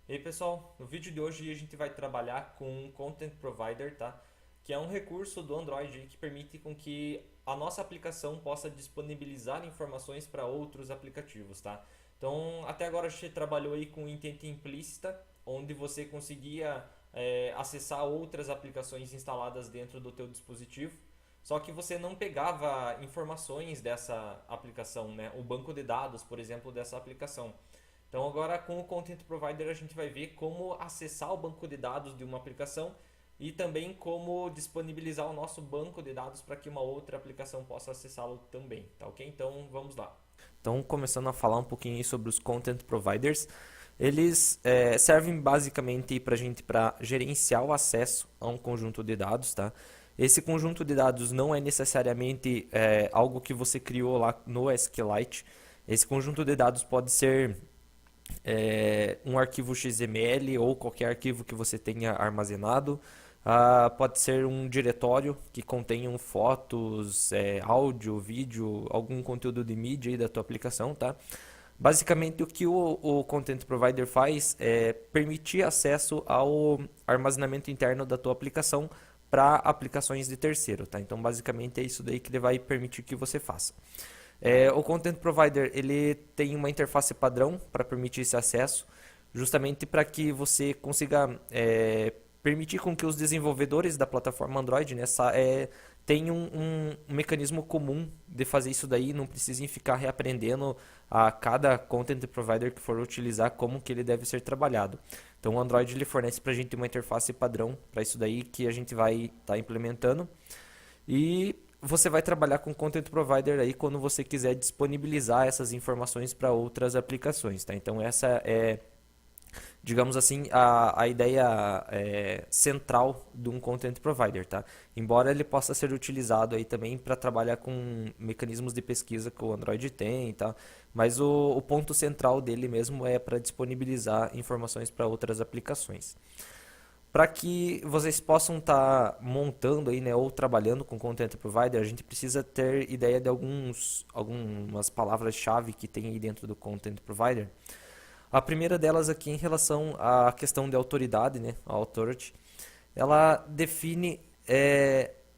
E aí pessoal, no vídeo de hoje a gente vai trabalhar com um Content Provider, tá? Que é um recurso do Android que permite com que a nossa aplicação possa disponibilizar informações para outros aplicativos, tá? Então, até agora a gente trabalhou aí com intento implícita, onde você conseguia acessar outras aplicações instaladas dentro do teu dispositivo, só que você não pegava informações dessa aplicação, né? O banco de dados, por exemplo, dessa aplicação. Então agora com o Content Provider a gente vai ver como acessar o banco de dados de uma aplicação e também como disponibilizar o nosso banco de dados para que uma outra aplicação possa acessá-lo também, tá ok? Então vamos lá. Então começando a falar um pouquinho sobre os Content Providers, eles servem basicamente para a gente para gerenciar o acesso a um conjunto de dados, tá? Esse conjunto de dados não é necessariamente algo que você criou lá no SQLite. Esse conjunto de dados pode ser um arquivo XML ou qualquer arquivo que você tenha armazenado. Pode ser um diretório que contenha fotos, áudio, vídeo, algum conteúdo de mídia aí da tua aplicação, tá? Basicamente o que o Content Provider faz é permitir acesso ao armazenamento interno da tua aplicação para aplicações de terceiro, tá? Então basicamente é isso daí que ele vai permitir que você faça. O Content Provider ele tem uma interface padrão para permitir esse acesso, justamente para que você consiga permitir com que os desenvolvedores da plataforma Android tenham um mecanismo comum de fazer isso daí, não precisem ficar reaprendendo a cada Content Provider que for utilizar como que ele deve ser trabalhado. Então o Android ele fornece para a gente uma interface padrão para isso daí que a gente vai estar implementando. E você vai trabalhar com Content Provider aí quando você quiser disponibilizar essas informações para outras aplicações, tá? Então essa é, digamos assim, a ideia central de um Content Provider, tá? Embora ele possa ser utilizado aí também para trabalhar com mecanismos de pesquisa que o Android tem, tá? Mas o ponto central dele mesmo é para disponibilizar informações para outras aplicações. Para que vocês possam estar montando aí, né, ou trabalhando com Content Provider, a gente precisa ter ideia de algumas palavras-chave que tem aí dentro do Content Provider. A primeira delas aqui em relação à questão de autoridade, né, a authority, ela define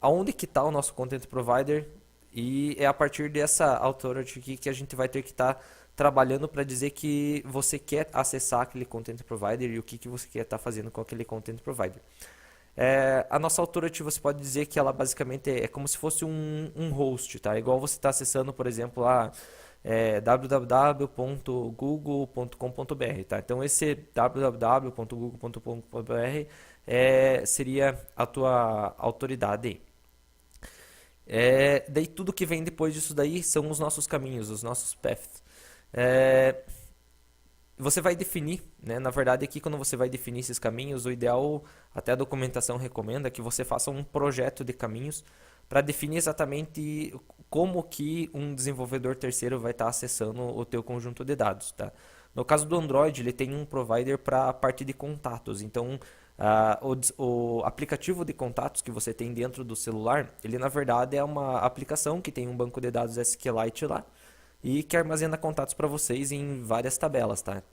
aonde que está o nosso Content Provider e é a partir dessa authority aqui que a gente vai ter que estar trabalhando para dizer que você quer acessar aquele Content Provider e o que você quer estar fazendo com aquele Content Provider. A nossa authority você pode dizer que ela basicamente é como se fosse um host, tá? Igual você está acessando, por exemplo, a www.google.com.br, tá? Então esse www.google.com.br seria a tua autoridade aí. Daí tudo que vem depois disso daí são os nossos caminhos, os nossos paths. É, Você vai definir, né? Na verdade, aqui quando você vai definir esses caminhos, o ideal, até a documentação recomenda que você faça um projeto de caminhos para definir exatamente como que um desenvolvedor terceiro vai estar acessando o teu conjunto de dados, tá? No caso do Android, ele tem um provider para a parte de contatos. Então, o aplicativo de contatos que você tem dentro do celular, ele na verdade é uma aplicação que tem um banco de dados SQLite lá e que armazena contatos para vocês em várias tabelas, tá?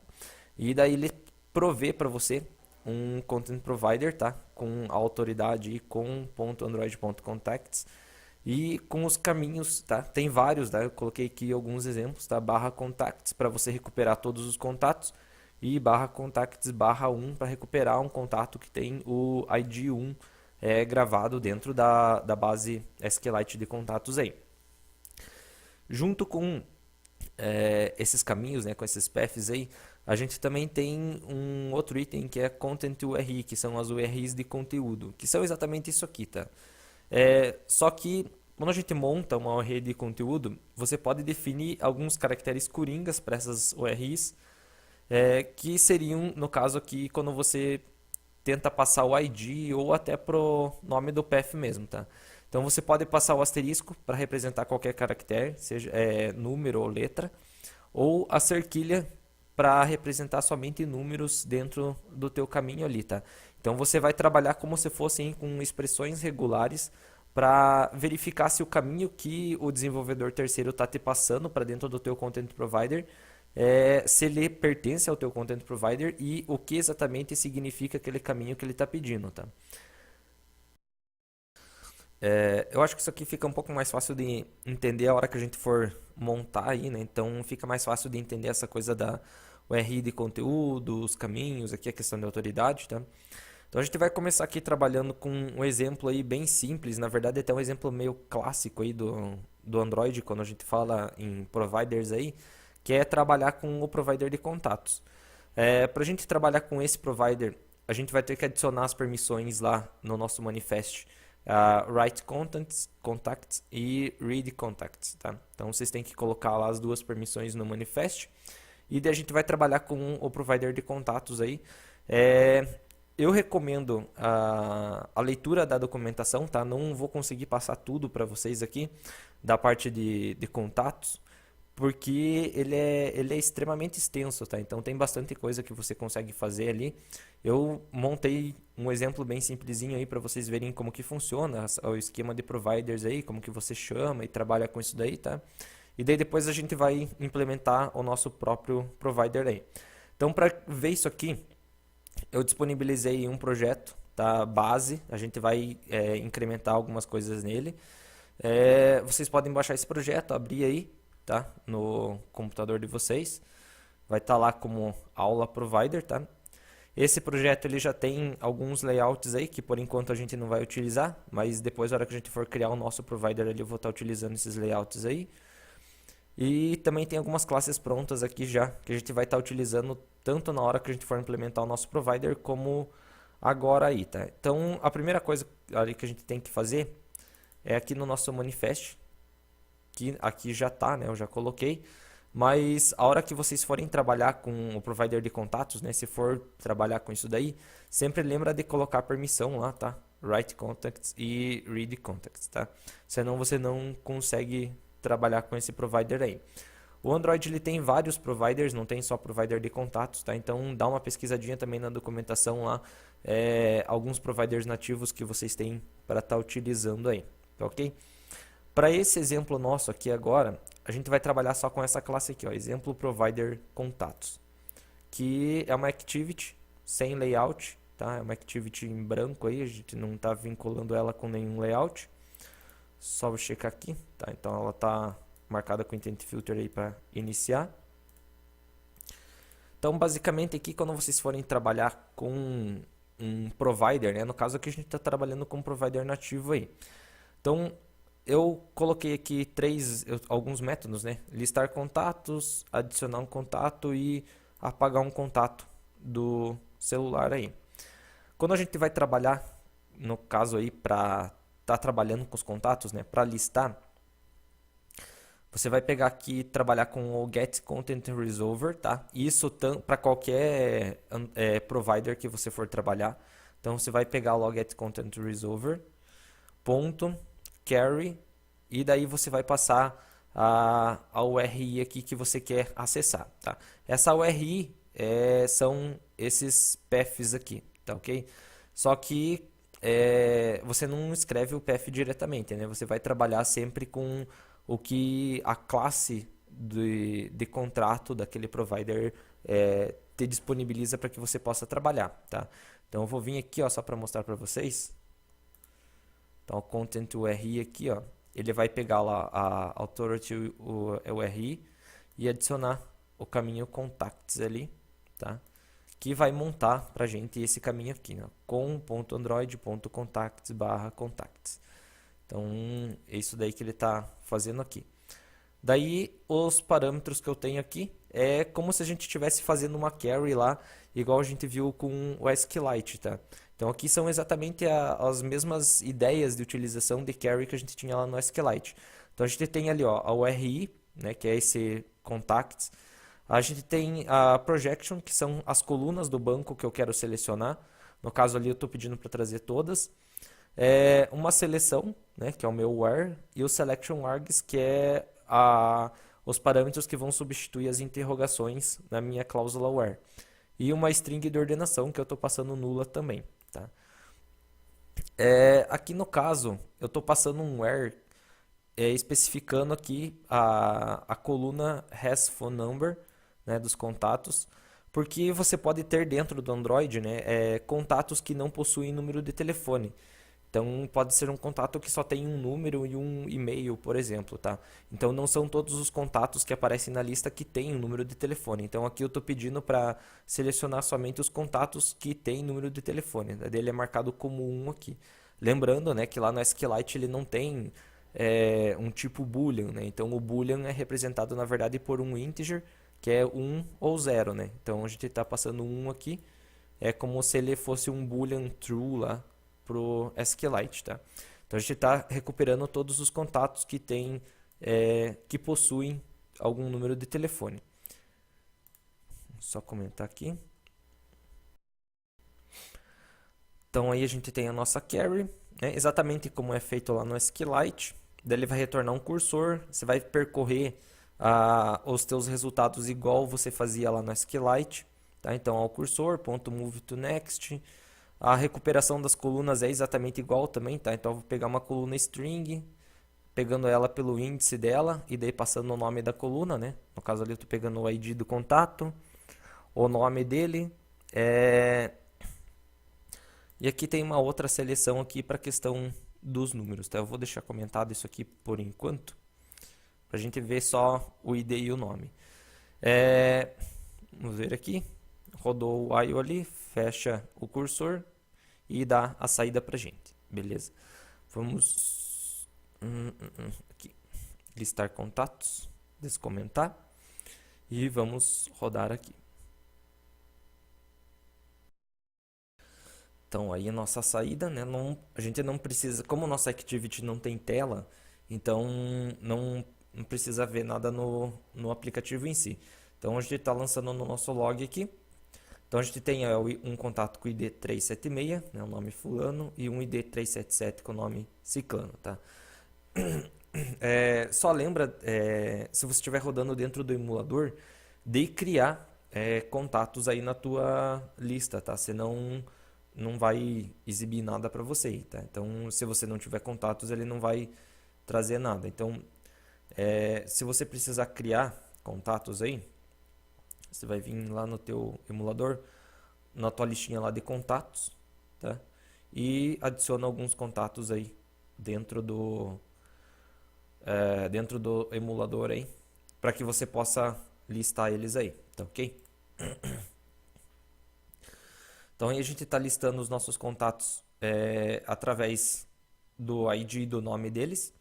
E daí ele provê para você um content provider, tá? Com a autoridade e com .android.contacts e com os caminhos, tá? Tem vários, tá? Eu coloquei aqui alguns exemplos, tá? Barra contacts para você recuperar todos os contatos e barra contacts barra 1 para recuperar um contato que tem o ID 1 gravado dentro da base SQLite de contatos aí. Junto com esses caminhos, né, com esses paths aí, a gente também tem um outro item que é Content URI, que são as URIs de conteúdo, que são exatamente isso aqui, tá? Só que quando a gente monta uma URI de conteúdo, você pode definir alguns caracteres coringas para essas URIs, que seriam, no caso aqui, quando você tenta passar o ID ou até pro nome do path mesmo, tá? Então você pode passar o asterisco para representar qualquer caractere, seja número ou letra, ou a cerquilha para representar somente números dentro do teu caminho ali, tá? Então você vai trabalhar como se fossem com expressões regulares para verificar se o caminho que o desenvolvedor terceiro está te passando para dentro do teu content provider se ele pertence ao teu content provider e o que exatamente significa aquele caminho que ele está pedindo, tá? Eu acho que isso aqui fica um pouco mais fácil de entender a hora que a gente for montar aí, né? Então fica mais fácil de entender essa coisa da URI de conteúdo, os caminhos, aqui a questão de autoridade, tá? Então a gente vai começar aqui trabalhando com um exemplo aí bem simples, na verdade até um exemplo meio clássico aí do Android, quando a gente fala em providers aí, que é trabalhar com o provider de contatos. Para a gente trabalhar com esse provider, a gente vai ter que adicionar as permissões lá no nosso manifest, write contacts e read contacts, tá? Então vocês têm que colocar lá as duas permissões no manifest e daí a gente vai trabalhar com o provider de contatos aí. Eu recomendo a leitura da documentação, tá? Não vou conseguir passar tudo para vocês aqui da parte de contatos, porque ele é extremamente extenso, tá? Então tem bastante coisa que você consegue fazer ali. Eu montei um exemplo bem simplesinho aí para vocês verem como que funciona o esquema de providers aí, como que você chama e trabalha com isso daí, tá? E daí depois a gente vai implementar o nosso próprio provider aí. Então para ver isso aqui, eu disponibilizei um projeto, tá? Base, a gente vai incrementar algumas coisas nele. Vocês podem baixar esse projeto, abrir aí, tá? No computador de vocês. Vai estar lá como aula provider, tá? Esse projeto ele já tem alguns layouts aí que por enquanto a gente não vai utilizar, mas depois na hora que a gente for criar o nosso provider ali eu vou estar utilizando esses layouts aí. E também tem algumas classes prontas aqui já, que a gente vai estar utilizando tanto na hora que a gente for implementar o nosso provider, como agora aí, tá? Então, a primeira coisa ali que a gente tem que fazer é aqui no nosso manifest, que aqui já tá, né? Eu já coloquei. Mas a hora que vocês forem trabalhar com o provider de contatos, né? Se for trabalhar com isso daí, sempre lembra de colocar permissão lá, tá? Write contacts e read contacts, tá? Senão você não consegue trabalhar com esse provider aí. O Android ele tem vários providers, não tem só provider de contatos, tá? Então dá uma pesquisadinha também na documentação lá, alguns providers nativos que vocês têm para estar utilizando aí, tá ok? Para esse exemplo nosso aqui agora, a gente vai trabalhar só com essa classe aqui, ó, exemplo provider contatos, que é uma activity sem layout, tá? É uma activity em branco aí, a gente não está vinculando ela com nenhum layout. Só vou checar aqui, tá? Então ela está marcada com intent filter aí para iniciar. Então basicamente aqui quando vocês forem trabalhar com um provider, né? No caso aqui a gente está trabalhando com um provider nativo aí. Então eu coloquei aqui alguns métodos, né? Listar contatos, adicionar um contato e apagar um contato do celular aí. Quando a gente vai trabalhar, no caso aí, para estar trabalhando com os contatos, né? Para listar, você vai pegar aqui e trabalhar com o Get Content Resolver, tá? Isso para qualquer provider que você for trabalhar. Então você vai pegar o Get Content Resolver, ponto, carry, e daí você vai passar a URI aqui que você quer acessar, tá? Essa URI são esses paths aqui, tá ok? Só que você não escreve o path diretamente, né? Você vai trabalhar sempre com o que a classe de contrato daquele provider te disponibiliza para que você possa trabalhar, tá? Então eu vou vir aqui, ó, só para mostrar para vocês. Então, o content URI aqui, ó, ele vai pegar lá a authority URI e adicionar o caminho contacts ali, tá? Que vai montar pra gente esse caminho aqui, né? com.android.contacts/contacts. Então, é isso daí que ele está fazendo aqui. Daí, os parâmetros que eu tenho aqui é como se a gente estivesse fazendo uma query lá, igual a gente viu com o SQLite, tá? Então, aqui são exatamente as mesmas ideias de utilização de query que a gente tinha lá no SQLite. Então, a gente tem ali ó, a URI, né, que é esse contacts. A gente tem a projection, que são as colunas do banco que eu quero selecionar. No caso ali, eu estou pedindo para trazer todas. Uma seleção, né, que é o meu where, e o selection args, que é os parâmetros que vão substituir as interrogações na minha cláusula where. E uma string de ordenação, que eu estou passando nula também. Tá? Aqui no caso, eu estou passando um where especificando aqui a coluna has phone number, né, dos contatos, porque você pode ter dentro do Android, né, contatos que não possuem número de telefone. Então pode ser um contato que só tem um número e um e-mail, por exemplo, tá? Então não são todos os contatos que aparecem na lista que têm um número de telefone. Então aqui eu estou pedindo para selecionar somente os contatos que têm número de telefone. Né? Ele é marcado como um aqui. Lembrando, né, que lá no SQLite ele não tem um tipo boolean, né? Então o boolean é representado na verdade por um integer que é 1 ou 0, né? Então a gente está passando 1 aqui, é como se ele fosse um boolean true lá pro SQLite, tá? Então a gente está recuperando todos os contatos que tem, que possuem algum número de telefone. Só comentar aqui. Então aí a gente tem a nossa carry, né? Exatamente como é feito lá no SQLite. Daí ele vai retornar um cursor, você vai percorrer os teus resultados igual você fazia lá no SQLite. Tá? Então ao cursor, ponto move to next. A recuperação das colunas é exatamente igual também, tá? Então eu vou pegar uma coluna string, pegando ela pelo índice dela e daí passando o nome da coluna, né? No caso ali eu estou pegando o ID do contato, o nome dele, e aqui tem uma outra seleção aqui para a questão dos números, tá? Eu vou deixar comentado isso aqui por enquanto, para a gente ver só o ID e o nome. Vamos ver aqui, rodou o IO ali, fecha o cursor e dá a saída para a gente, beleza? Vamos aqui, listar contatos, descomentar e vamos rodar aqui. Então aí a nossa saída, né? A gente não precisa, como o nosso Activity não tem tela, então não precisa ver nada no aplicativo em si. Então a gente está lançando no nosso log aqui. Então a gente tem um contato com o ID 376, né, o nome fulano, e um ID 377 com o nome ciclano, tá? Só lembra, se você estiver rodando dentro do emulador, de criar contatos aí na tua lista, tá? Senão não vai exibir nada para você, tá? Então se você não tiver contatos, ele não vai trazer nada. Então se você precisar criar contatos aí, você vai vir lá no teu emulador, na tua listinha lá de contatos, tá? E adiciona alguns contatos aí dentro do emulador aí, para que você possa listar eles aí, tá ok? Então aí a gente está listando os nossos contatos através do ID e do nome deles.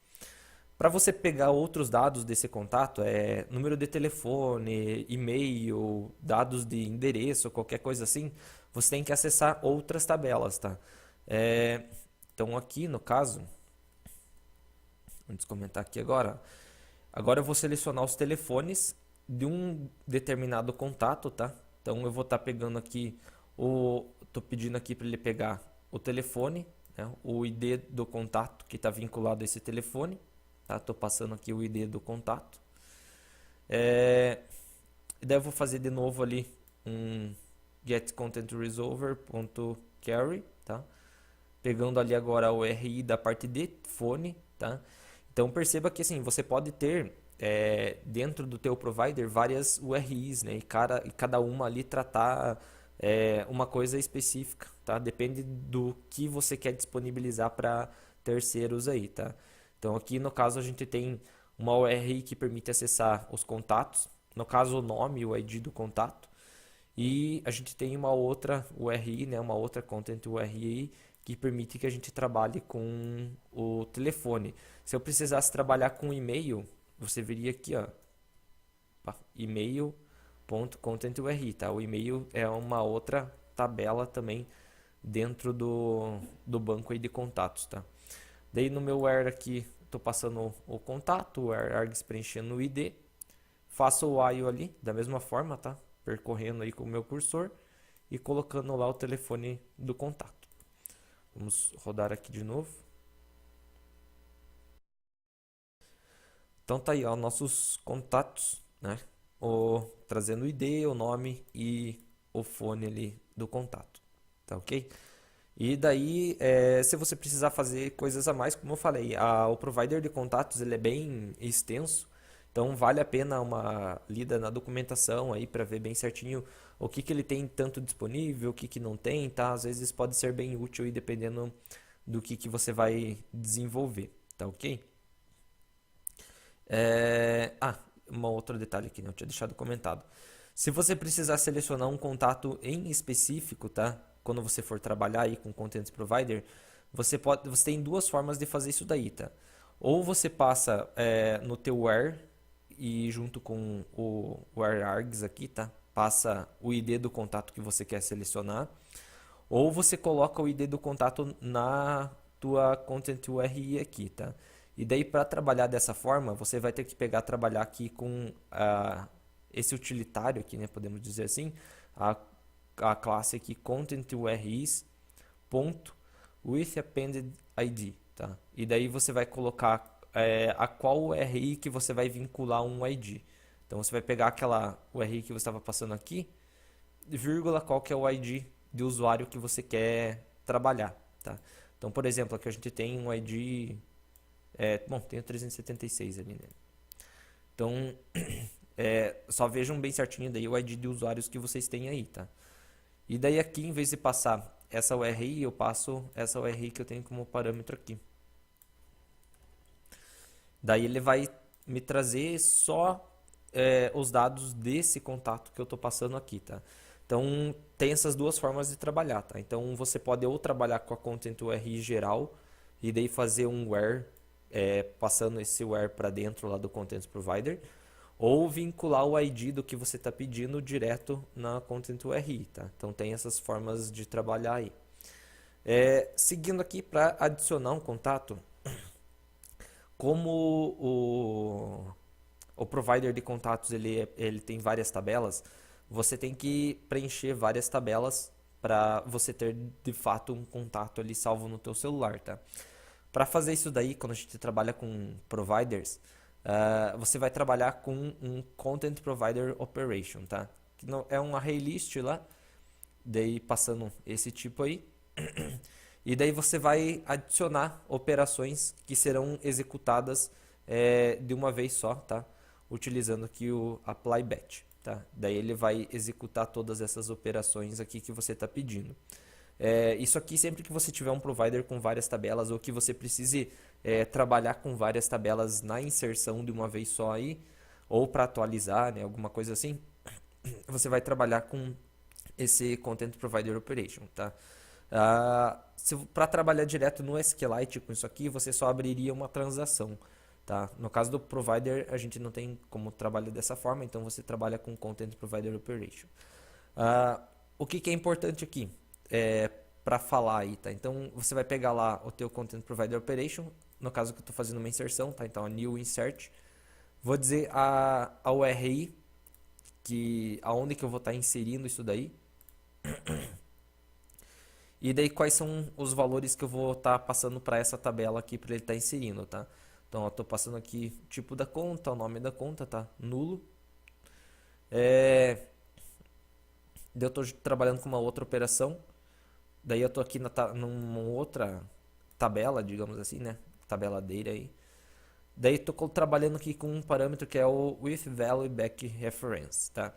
Para você pegar outros dados desse contato, número de telefone, e-mail, dados de endereço, qualquer coisa assim, você tem que acessar outras tabelas, tá? Então aqui no caso, vamos comentar aqui agora. Agora eu vou selecionar os telefones de um determinado contato, tá? Então eu vou estar pegando aqui tô pedindo aqui para ele pegar o telefone, né? O ID do contato que está vinculado a esse telefone. Tá? Tô passando aqui o ID do contato. E daí eu vou fazer de novo ali um getContentResolver.carry, tá? Pegando ali agora o RI da parte de fone, tá? Então perceba que assim, você pode ter dentro do teu provider várias URIs, né? E cada uma ali tratar uma coisa específica, tá? Depende do que você quer disponibilizar para terceiros aí, tá? Então aqui no caso a gente tem uma URI que permite acessar os contatos, no caso o nome, o ID do contato, e a gente tem uma outra URI, né, uma outra Content URI que permite que a gente trabalhe com o telefone. Se eu precisasse trabalhar com e-mail, você viria aqui, ó, e-mail.contentURI, tá? O e-mail é uma outra tabela também dentro do banco aí de contatos, tá? Daí no meu where aqui, estou passando o contato, o where args preenchendo o ID, faço o while ali, da mesma forma, tá? Percorrendo aí com o meu cursor e colocando lá o telefone do contato. Vamos rodar aqui de novo. Então tá aí, ó, nossos contatos, né? Trazendo o ID, o nome e o fone ali do contato, tá ok? E daí, se você precisar fazer coisas a mais, como eu falei, o provider de contatos ele é bem extenso. Então vale a pena uma lida na documentação aí para ver bem certinho o que ele tem tanto disponível, o que não tem, tá? Às vezes pode ser bem útil aí dependendo do que você vai desenvolver, tá ok? Um outro detalhe aqui, não tinha deixado comentado. Se você precisar selecionar um contato em específico, tá? Quando você for trabalhar aí com Content Provider, você tem duas formas de fazer isso daí, tá? Ou você passa no teu where e junto com o where args aqui, tá? Passa o ID do contato que você quer selecionar, ou você coloca o ID do contato na tua Content URI aqui, tá? E daí para trabalhar dessa forma, você vai ter que trabalhar aqui com esse utilitário aqui, né, podemos dizer assim, a classe aqui Content URIs ponto with appended ID, tá? E daí você vai colocar a qual URI que você vai vincular um ID. Então você vai pegar aquela URI que você estava passando aqui, vírgula, qual que é o ID de usuário que você quer trabalhar, tá? Então, por exemplo, aqui a gente tem um ID, bom, tem o 376 ali, né? Então, só vejam bem certinho daí o ID de usuários que vocês têm aí, tá? E daí aqui, em vez de passar essa URI, eu passo essa URI que eu tenho como parâmetro aqui. Daí ele vai me trazer só os dados desse contato que eu estou passando aqui, tá? Então, tem essas duas formas de trabalhar, tá? Então, você pode ou trabalhar com a Content URI geral e daí fazer um where, passando esse where para dentro lá do Content Provider, ou vincular o ID do que você está pedindo direto na Content URI, tá? Então, tem essas formas de trabalhar aí. Seguindo aqui para adicionar um contato, como o provider de contatos ele tem várias tabelas, você tem que preencher várias tabelas para você ter de fato um contato ali salvo no teu celular, tá? Para fazer isso daí, quando a gente trabalha com providers, você vai trabalhar com um Content Provider Operation, tá? Que não, é um array list lá, daí passando esse tipo aí. E daí você vai adicionar operações que serão executadas de uma vez só, tá? Utilizando aqui o apply batch, tá? Daí ele vai executar todas essas operações aqui que você está pedindo. Isso aqui sempre que você tiver um provider com várias tabelas ou que você precise trabalhar com várias tabelas na inserção de uma vez só aí, ou para atualizar, né, alguma coisa assim, você vai trabalhar com esse Content Provider Operation, tá? Para trabalhar direto no SQLite com isso aqui, você só abriria uma transação, tá? No caso do provider, a gente não tem como trabalhar dessa forma, então você trabalha com Content Provider Operation. O que é importante aqui para falar aí, tá? Então você vai pegar lá o teu Content Provider Operation, no caso que eu estou fazendo uma inserção, tá? Então a new insert, vou dizer a URI aonde que eu vou estar inserindo isso daí. E daí quais são os valores que eu vou estar passando para essa tabela aqui para ele estar inserindo, tá? Então eu estou passando aqui o tipo da conta, o nome da conta, tá? Nulo. Daí eu estou trabalhando com uma outra operação. Daí eu estou aqui numa outra tabela, digamos assim, né? Tabeladeira aí. Daí estou trabalhando aqui com um parâmetro que é o with value back reference, tá?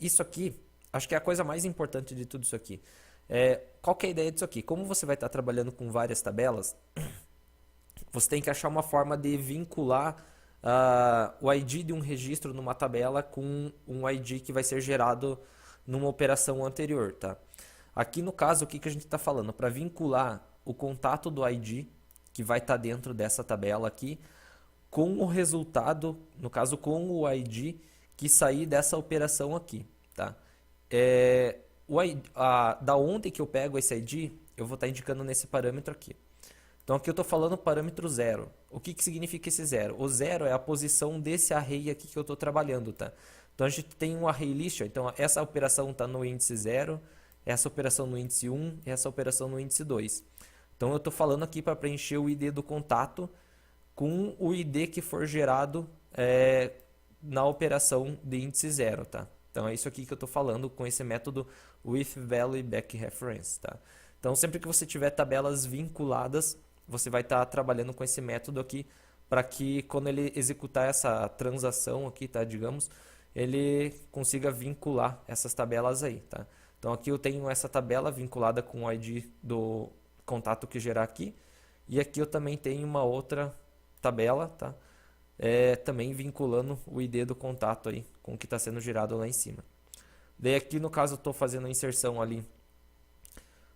Isso aqui, acho que é a coisa mais importante de tudo isso aqui. Qual que é a ideia disso aqui? Como você vai estar trabalhando com várias tabelas, você tem que achar uma forma de vincular o ID de um registro numa tabela com um ID que vai ser gerado numa operação anterior, tá? Aqui no caso, o que a gente está falando? Para vincular o contato do ID, que vai estar dentro dessa tabela aqui, com o resultado, no caso com o ID que sair dessa operação aqui, tá? Da onde que eu pego esse ID, eu vou estar indicando nesse parâmetro aqui. Então aqui eu estou falando parâmetro 0. O que significa esse 0? O 0 é a posição desse array aqui que eu estou trabalhando, tá? Então a gente tem um array list, então essa operação está no índice 0, essa operação no índice 1 e essa operação no índice 2. Então eu estou falando aqui para preencher o ID do contato com o ID que for gerado na operação de índice 0, tá? Então é isso aqui que eu estou falando com esse método with value back reference, tá? Então sempre que você tiver tabelas vinculadas, você vai estar trabalhando com esse método aqui para que quando ele executar essa transação aqui, tá, digamos, ele consiga vincular essas tabelas aí, tá? Então aqui eu tenho essa tabela vinculada com o ID do contato que gerar aqui, e aqui eu também tenho uma outra tabela, tá? Também vinculando o ID do contato aí com o que está sendo gerado lá em cima. Daí aqui no caso eu estou fazendo a inserção ali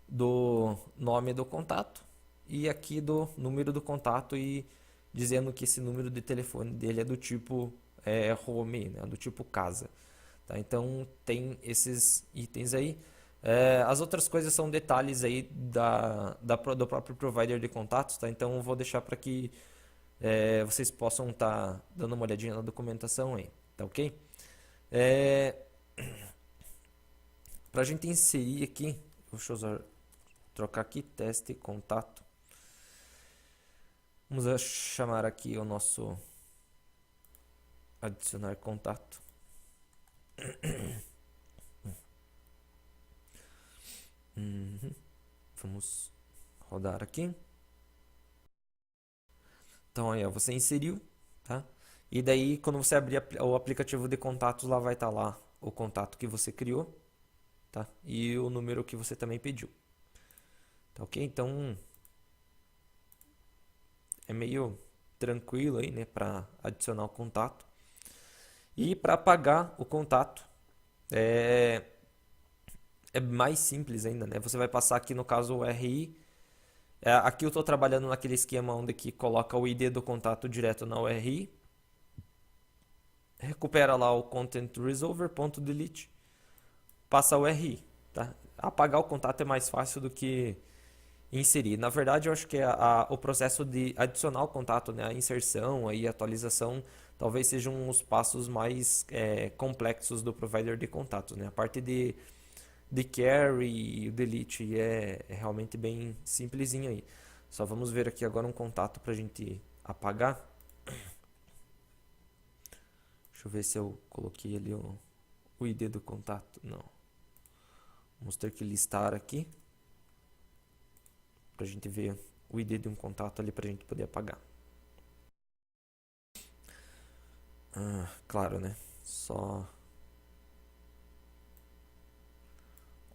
do nome do contato e aqui do número do contato e dizendo que esse número de telefone dele é do tipo home, né, do tipo casa. Tá? Então tem esses itens aí. As outras coisas são detalhes aí do próprio provider de contatos, tá? Então eu vou deixar para que vocês possam estar dando uma olhadinha na documentação aí, tá ok? Para a gente inserir aqui, deixa eu trocar aqui, teste, contato. Vamos chamar aqui o nosso adicionar contato. Vamos rodar aqui. Então aí, ó, você inseriu, tá? E daí quando você abrir o aplicativo de contatos, lá vai estar lá o contato que você criou, tá? E o número que você também pediu. Tá ok? Então é meio tranquilo aí, né, para adicionar o contato. E para apagar o contato é mais simples ainda, né? Você vai passar aqui no caso o RI. Aqui eu estou trabalhando naquele esquema onde que coloca o ID do contato direto na URI. Recupera lá o content resolver.delete, passa o RI, tá? Apagar o contato é mais fácil do que inserir. Na verdade, eu acho que o processo de adicionar o contato, né, a inserção e atualização, talvez sejam os passos mais complexos do provider de contatos, né? A parte de carry e o delete é realmente bem simplesinho aí. Só vamos ver aqui agora um contato para a gente apagar. Deixa eu ver se eu coloquei ali o ID do contato. Não. Vamos ter que listar aqui para a gente ver o ID de um contato ali para a gente poder apagar. Claro, né? Só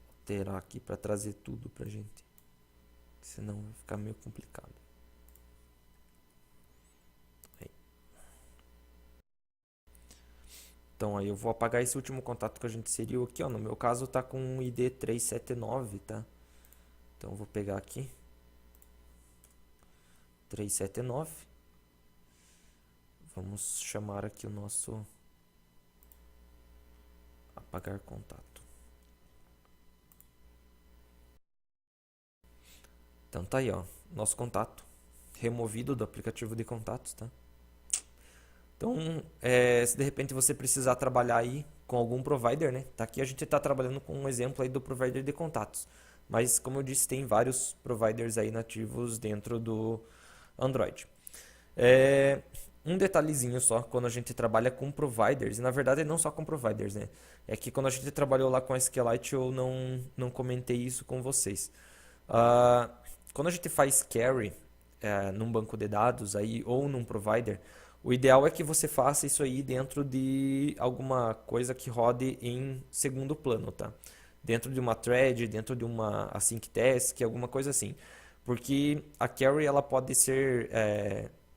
alterar aqui para trazer tudo para a gente. Senão vai ficar meio complicado. Aí. Então aí eu vou apagar esse último contato que a gente inseriu aqui, ó. No meu caso tá com o ID 379, tá? Então eu vou pegar aqui 379. Vamos chamar aqui o nosso apagar contato. Então tá aí, ó, nosso contato removido do aplicativo de contatos, tá? Então, se de repente você precisar trabalhar aí com algum provider, né? Tá aqui a gente está trabalhando com um exemplo aí do provider de contatos. Mas, como eu disse, tem vários providers aí nativos dentro do Android. Um detalhezinho só, quando a gente trabalha com providers, e na verdade não só com providers, né? É que quando a gente trabalhou lá com a SQLite eu não comentei isso com vocês. Quando a gente faz carry num banco de dados aí, ou num provider, o ideal é que você faça isso aí dentro de alguma coisa que rode em segundo plano, tá? Dentro de uma thread, dentro de uma async task, alguma coisa assim. Porque a carry ela pode ser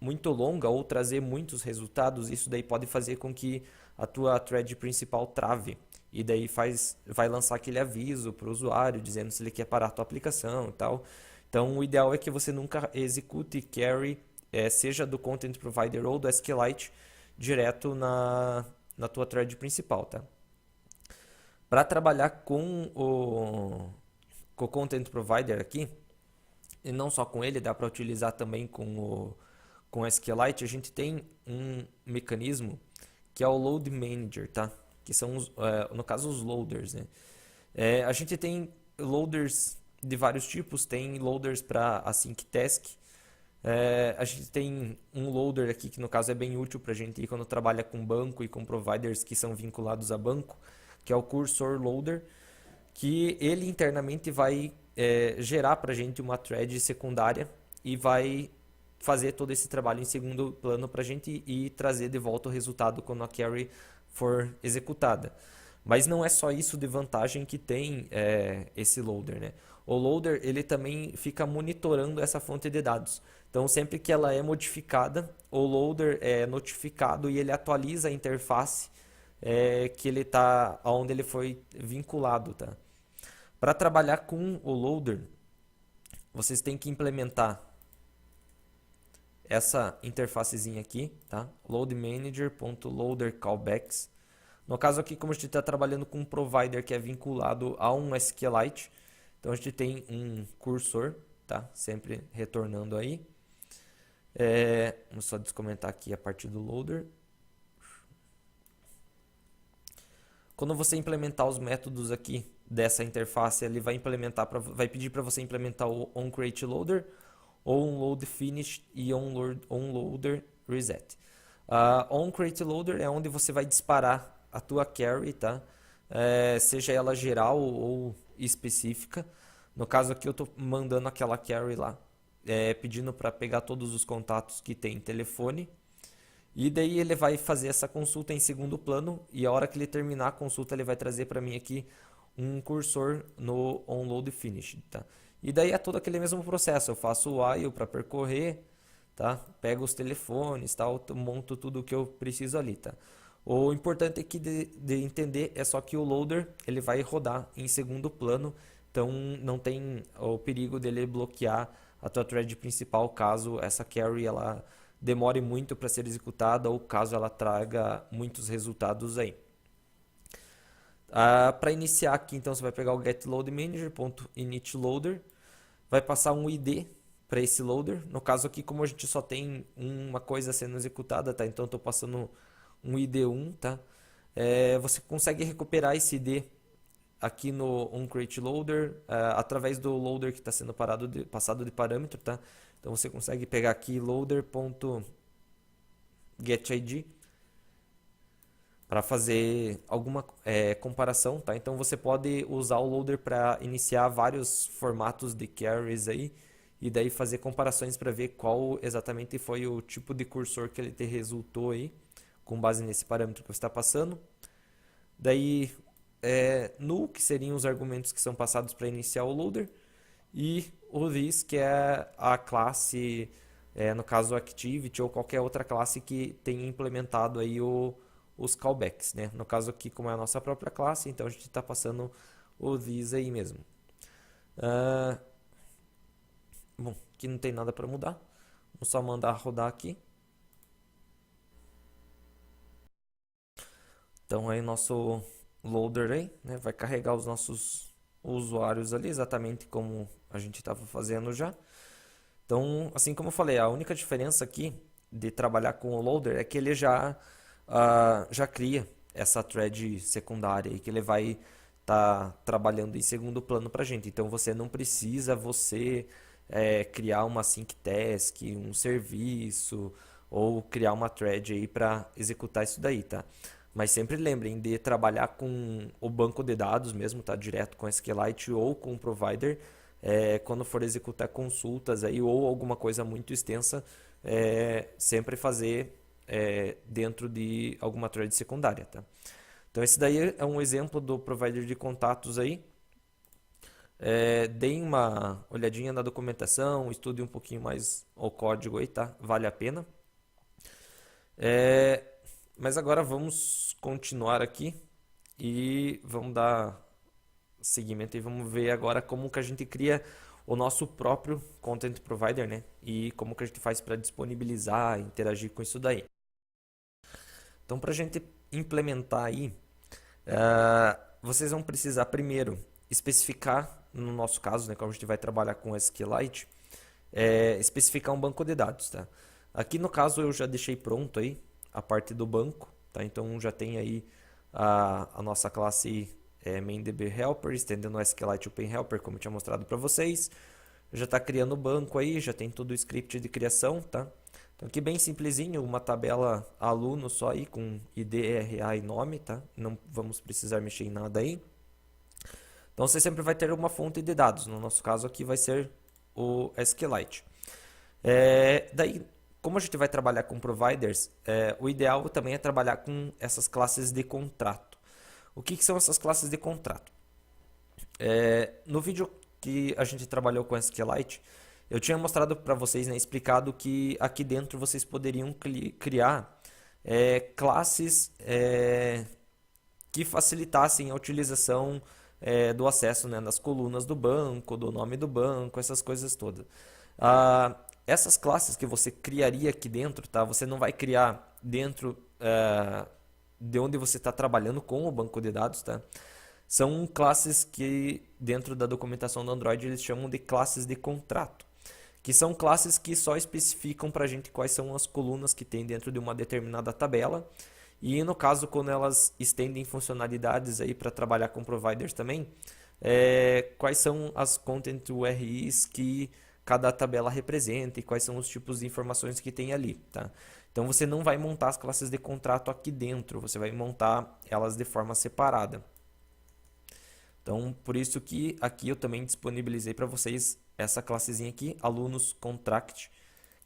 muito longa ou trazer muitos resultados. Isso daí pode fazer com que a tua thread principal trave. E daí vai lançar aquele aviso para o usuário dizendo se ele quer parar a tua aplicação e tal. Então o ideal é que você nunca execute carry, seja do Content Provider ou do SQLite, direto na tua thread principal, tá? Para trabalhar com o Content Provider aqui, e não só com ele, dá para utilizar também com o SQLite, a gente tem um mecanismo que é o Load Manager, tá? Que são, no caso, os loaders, né? A gente tem loaders de vários tipos, tem loaders para async task. A gente tem um loader aqui que no caso é bem útil para a gente quando trabalha com banco e com providers que são vinculados a banco, que é o Cursor Loader, que ele internamente vai gerar para a gente uma thread secundária e vai fazer todo esse trabalho em segundo plano para a gente e trazer de volta o resultado quando a query for executada. Mas não é só isso de vantagem que tem esse loader, né? O loader ele também fica monitorando essa fonte de dados. Então sempre que ela é modificada, o loader é notificado e ele atualiza a interface que ele tá, aonde ele foi vinculado, tá? Para trabalhar com o loader, vocês têm que implementar essa interfacezinha aqui, tá? Load manager.loader callbacks. No caso aqui, como a gente está trabalhando com um provider que é vinculado a um SQLite, então a gente tem um cursor, tá? Sempre retornando aí. Vamos só descomentar aqui a parte do loader. Quando você implementar os métodos aqui dessa interface, ele vai pedir para você implementar o onCreateLoader ou um loadFinish e onLoader reset. OnCreateLoader é onde você vai disparar a tua query, tá? Seja ela geral ou específica. No caso aqui eu estou mandando aquela query lá, pedindo para pegar todos os contatos que tem telefone. E daí ele vai fazer essa consulta em segundo plano e a hora que ele terminar a consulta ele vai trazer para mim aqui um cursor no onLoadFinish, tá? E daí é todo aquele mesmo processo, eu faço o while para percorrer, tá? Pego os telefones, tal, monto tudo o que eu preciso ali, tá? O importante aqui de entender é só que o loader ele vai rodar em segundo plano, então não tem o perigo dele bloquear a tua thread principal caso essa query ela demore muito para ser executada ou caso ela traga muitos resultados aí. Para iniciar aqui, então você vai pegar o getLoadManager.initLoader, vai passar um ID para esse loader. No caso aqui, como a gente só tem uma coisa sendo executada, tá? Então estou passando um ID1, tá? Você consegue recuperar esse ID aqui no onCreateLoader através do loader que está sendo passado de parâmetro, tá? Então você consegue pegar aqui loader.getID para fazer alguma comparação, tá? Então você pode usar o loader para iniciar vários formatos de queries aí e daí fazer comparações para ver qual exatamente foi o tipo de cursor que ele te resultou aí com base nesse parâmetro que você está passando. Daí null, que seriam os argumentos que são passados para iniciar o loader, e o this, que é a classe, no caso Activity ou qualquer outra classe que tenha implementado aí os callbacks, né? No caso aqui, como é a nossa própria classe, então a gente está passando o this aí mesmo. Bom, aqui não tem nada para mudar, vamos só mandar rodar aqui. Então aí nosso loader aí, né, vai carregar os nossos usuários ali, exatamente como a gente estava fazendo já. Então, assim como eu falei, a única diferença aqui de trabalhar com o loader é que ele já cria essa thread secundária e que ele vai estar trabalhando em segundo plano para a gente. Então, você não precisa criar uma sync task, um serviço ou criar uma thread aí para executar isso daí, tá? Mas sempre lembrem de trabalhar com o banco de dados mesmo, tá? Direto com SQLite ou com o provider. Quando for executar consultas aí, ou alguma coisa muito extensa, sempre fazer dentro de alguma thread secundária, tá? Então esse daí é um exemplo do provider de contatos aí. Deem uma olhadinha na documentação, estude um pouquinho mais o código aí, tá? Vale a pena. Mas agora vamos continuar aqui e vamos dar seguimento e vamos ver agora como que a gente cria o nosso próprio Content Provider, né? E como que a gente faz para disponibilizar, interagir com isso daí. Então, para a gente implementar aí, vocês vão precisar primeiro especificar, no nosso caso, né, como a gente vai trabalhar com SQLite, especificar um banco de dados, tá? Aqui no caso eu já deixei pronto aí a parte do banco, tá? Então já tem aí a nossa classe MainDBHelper, estendendo o SQLite OpenHelper, como eu tinha mostrado para vocês. Já está criando o banco aí, já tem todo o script de criação, tá? Então aqui bem simplesinho, uma tabela aluno só aí com ID, RA e nome, tá? Não vamos precisar mexer em nada aí. Então você sempre vai ter uma fonte de dados, no nosso caso aqui vai ser o SQLite. Daí, como a gente vai trabalhar com providers, o ideal também é trabalhar com essas classes de contrato. O que são essas classes de contrato? No vídeo que a gente trabalhou com SQLite, eu tinha mostrado para vocês, né, explicado que aqui dentro vocês poderiam criar classes que facilitassem a utilização do acesso, né, das colunas do banco, do nome do banco, essas coisas todas. Essas classes que você criaria aqui dentro, tá? Você não vai criar dentro de onde você está trabalhando com o banco de dados, tá? São classes que dentro da documentação do Android eles chamam de classes de contrato, que são classes que só especificam para a gente quais são as colunas que tem dentro de uma determinada tabela. E no caso, quando elas estendem funcionalidades aí para trabalhar com providers também, quais são as content URIs que cada tabela representa e quais são os tipos de informações que tem ali, tá? Então você não vai montar as classes de contrato aqui dentro, você vai montar elas de forma separada. Então, por isso que aqui eu também disponibilizei para vocês essa classezinha aqui, alunos contract,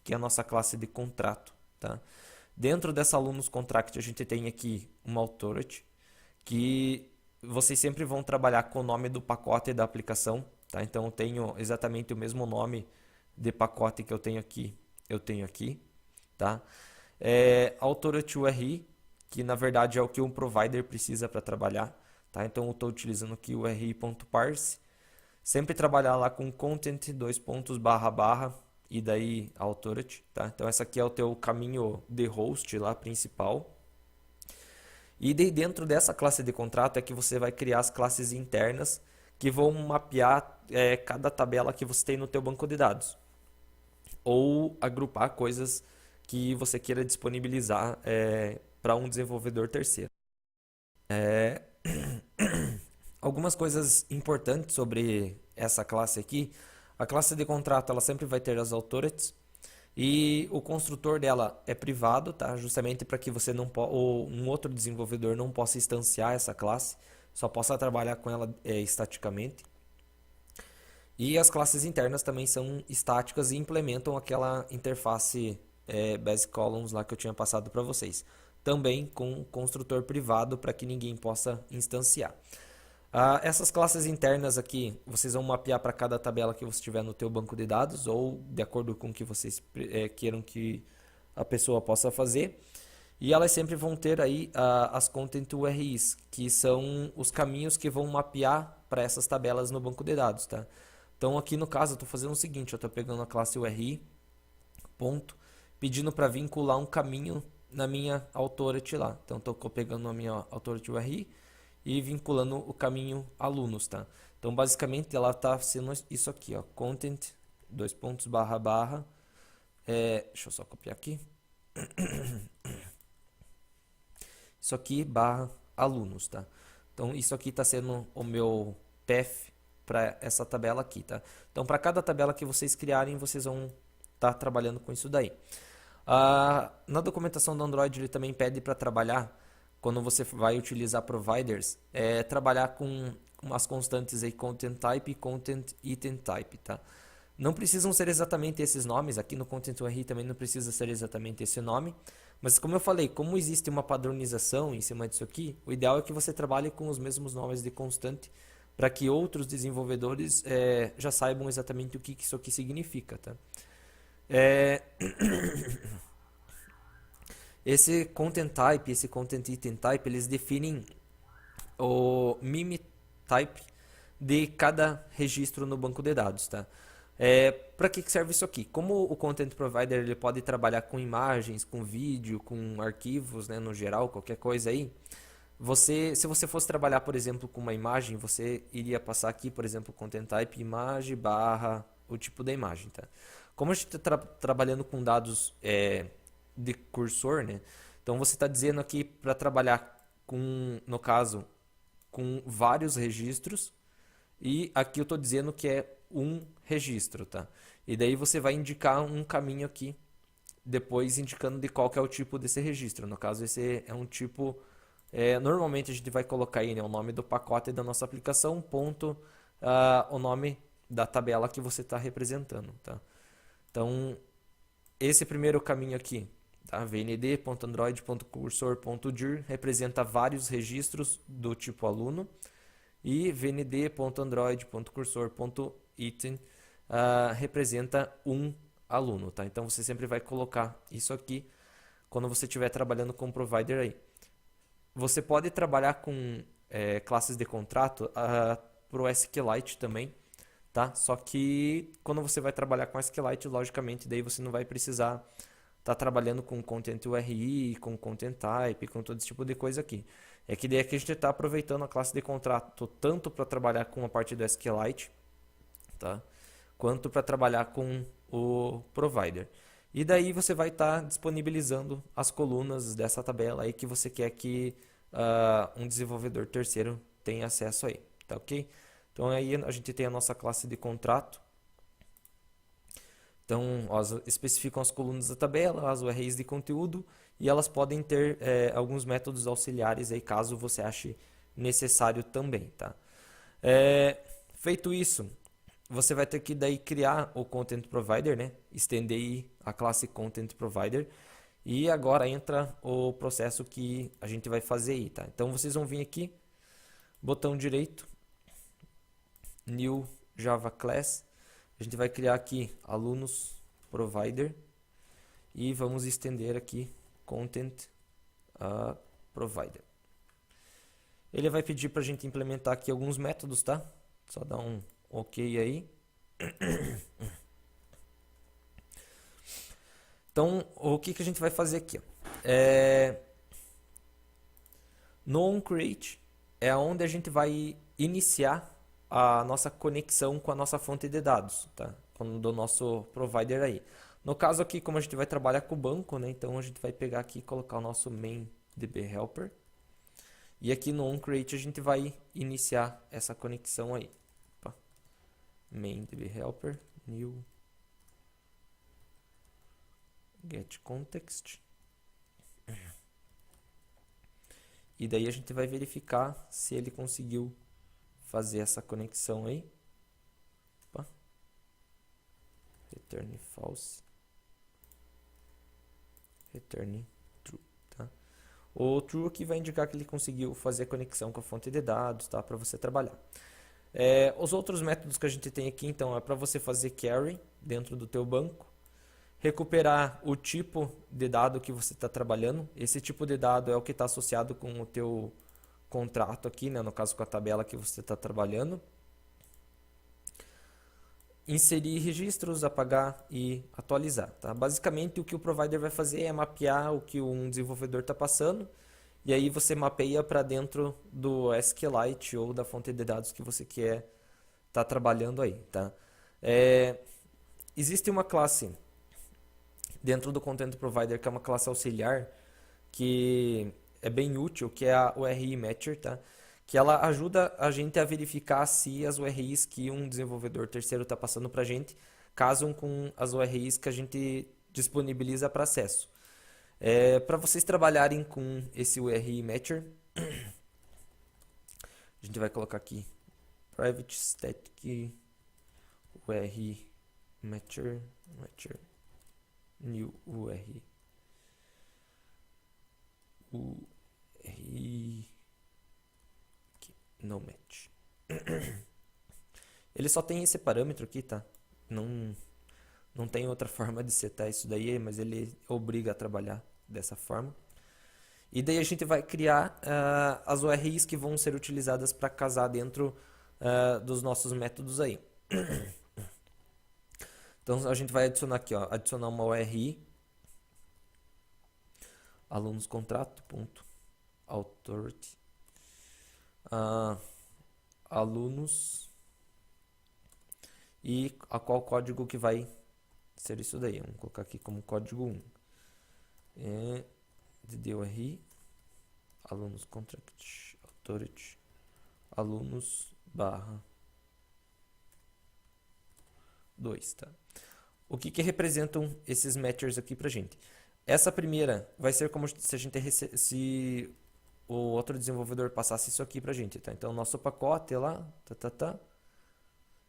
que é a nossa classe de contrato, tá? Dentro dessa alunos contract a gente tem aqui uma authority, que vocês sempre vão trabalhar com o nome do pacote da aplicação, tá? Então eu tenho exatamente o mesmo nome de pacote que eu tenho aqui, tá? Authority URI, que na verdade é o que um provider precisa para trabalhar, tá? Então eu estou utilizando aqui o URI.parse, sempre trabalhar lá com content, // e daí authority, tá? Então essa aqui é o teu caminho de host lá principal. E daí dentro dessa classe de contrato é que você vai criar as classes internas que vão mapear cada tabela que você tem no teu banco de dados. Ou agrupar coisas que você queira disponibilizar para um desenvolvedor terceiro. Algumas coisas importantes sobre essa classe aqui. A classe de contrato ela sempre vai ter as authorities e o construtor dela é privado, tá? Justamente para que você não ou um outro desenvolvedor não possa instanciar essa classe, só possa trabalhar com ela estaticamente. E as classes internas também são estáticas e implementam aquela interface Basic Columns lá que eu tinha passado para vocês. Também com construtor privado para que ninguém possa instanciar. Essas classes internas aqui, vocês vão mapear para cada tabela que você tiver no teu banco de dados ou de acordo com o que vocês queiram que a pessoa possa fazer. E elas sempre vão ter aí as Content URIs, que são os caminhos que vão mapear para essas tabelas no banco de dados, tá? Então aqui no caso eu estou fazendo o seguinte, eu estou pegando a classe URI, ponto, pedindo para vincular um caminho na minha authority lá. Então estou pegando a minha authority URI e vinculando o caminho alunos, tá? Então basicamente ela está sendo isso aqui, ó, content, // deixa eu só copiar aqui. Isso aqui barra alunos, tá? Então isso aqui está sendo o meu path para essa tabela aqui, tá? Então para cada tabela que vocês criarem, vocês vão estar trabalhando com isso daí. Na documentação do Android ele também pede para trabalhar, quando você vai utilizar providers, trabalhar com umas constantes aí, content type e content item type, tá? Não precisam ser exatamente esses nomes, aqui no Content URI também não precisa ser exatamente esse nome, mas como eu falei, como existe uma padronização em cima disso aqui, o ideal é que você trabalhe com os mesmos nomes de constante, para que outros desenvolvedores já saibam exatamente o que isso aqui significa, tá? Esse content type, esse content item type, eles definem o meme type de cada registro no banco de dados, tá? Para que serve isso aqui? Como o content provider ele pode trabalhar com imagens, com vídeo, com arquivos, né, no geral, qualquer coisa aí, se você fosse trabalhar, por exemplo, com uma imagem, você iria passar aqui, por exemplo, content type imagem barra o tipo da imagem, tá? Como a gente está trabalhando com dados de cursor, né? Então você está dizendo aqui para trabalhar com, no caso, com vários registros e aqui eu estou dizendo que é um registro, tá? E daí você vai indicar um caminho aqui, depois indicando de qual que é o tipo desse registro. No caso, esse é um tipo... normalmente a gente vai colocar aí, né, o nome do pacote da nossa aplicação, ponto, o nome da tabela que você está representando, tá? Então, esse primeiro caminho aqui, tá? vnd.android.cursor.dir representa vários registros do tipo aluno e vnd.android.cursor.item representa um aluno, tá? Então você sempre vai colocar isso aqui quando você estiver trabalhando com o provider aí. Você pode trabalhar com classes de contrato para o SQLite também, tá? Só que quando você vai trabalhar com SQLite, logicamente, daí você não vai precisar estar trabalhando com Content URI, com Content Type, com todo esse tipo de coisa aqui. É que daí aqui a gente está aproveitando a classe de contrato tanto para trabalhar com a parte do SQLite, tá? Quanto para trabalhar com o provider. E daí você vai estar disponibilizando as colunas dessa tabela aí que você quer que um desenvolvedor terceiro tenha acesso aí, tá ok? Então aí a gente tem a nossa classe de contrato. Então, especificam as colunas da tabela, as URIs de conteúdo e elas podem ter alguns métodos auxiliares aí caso você ache necessário também, tá? Feito isso, você vai ter que daí criar o Content Provider, né? Estender aí a classe Content Provider. E agora entra o processo que a gente vai fazer aí, tá? Então vocês vão vir aqui, botão direito, New Java Class. A gente vai criar aqui alunos provider e vamos estender aqui Content Provider. Ele vai pedir para a gente implementar aqui alguns métodos, tá? Só dar um OK aí. Então, o que a gente vai fazer aqui? No onCreate é onde a gente vai iniciar a nossa conexão com a nossa fonte de dados, tá? Do nosso provider aí. No caso aqui, como a gente vai trabalhar com o banco, né? Então a gente vai pegar aqui e colocar o nosso main DB helper. E aqui no onCreate a gente vai iniciar essa conexão aí. Opa. Main DB helper, new get context. E daí a gente vai verificar se ele conseguiu fazer essa conexão aí. Opa. Return false. Return true, tá? O true aqui vai indicar que ele conseguiu fazer a conexão com a fonte de dados, tá? Para você trabalhar. Os outros métodos que a gente tem aqui, então, é para você fazer query dentro do teu banco, recuperar o tipo de dado que você está trabalhando. Esse tipo de dado é o que está associado com o teu contrato aqui, né? No caso com a tabela que você está trabalhando. Inserir registros, apagar e atualizar, tá? Basicamente o que o provider vai fazer é mapear o que um desenvolvedor está passando e aí você mapeia para dentro do SQLite ou da fonte de dados que você quer estar trabalhando aí, tá? Existe uma classe dentro do Content Provider que é uma classe auxiliar que é bem útil, que é a URI Matcher, tá? Que ela ajuda a gente a verificar se as URIs que um desenvolvedor terceiro está passando para a gente casam com as URIs que a gente disponibiliza para acesso. Para vocês trabalharem com esse URI Matcher, a gente vai colocar aqui private static URI Matcher new URI no match. Ele só tem esse parâmetro aqui, tá? Não tem outra forma de setar isso daí, mas ele obriga a trabalhar dessa forma. E daí a gente vai criar as URIs que vão ser utilizadas para casar dentro dos nossos métodos aí. Então a gente vai adicionar aqui, ó, adicionar uma URI alunoscontrato.authority alunos e a qual código que vai ser isso daí. Vamos colocar aqui como código 1. DDURI alunos contract authority alunos barra 2, tá? O que representam esses matchers aqui pra gente? Essa primeira vai ser como se a gente se o outro desenvolvedor passasse isso aqui pra gente, tá? Então nosso pacote é lá,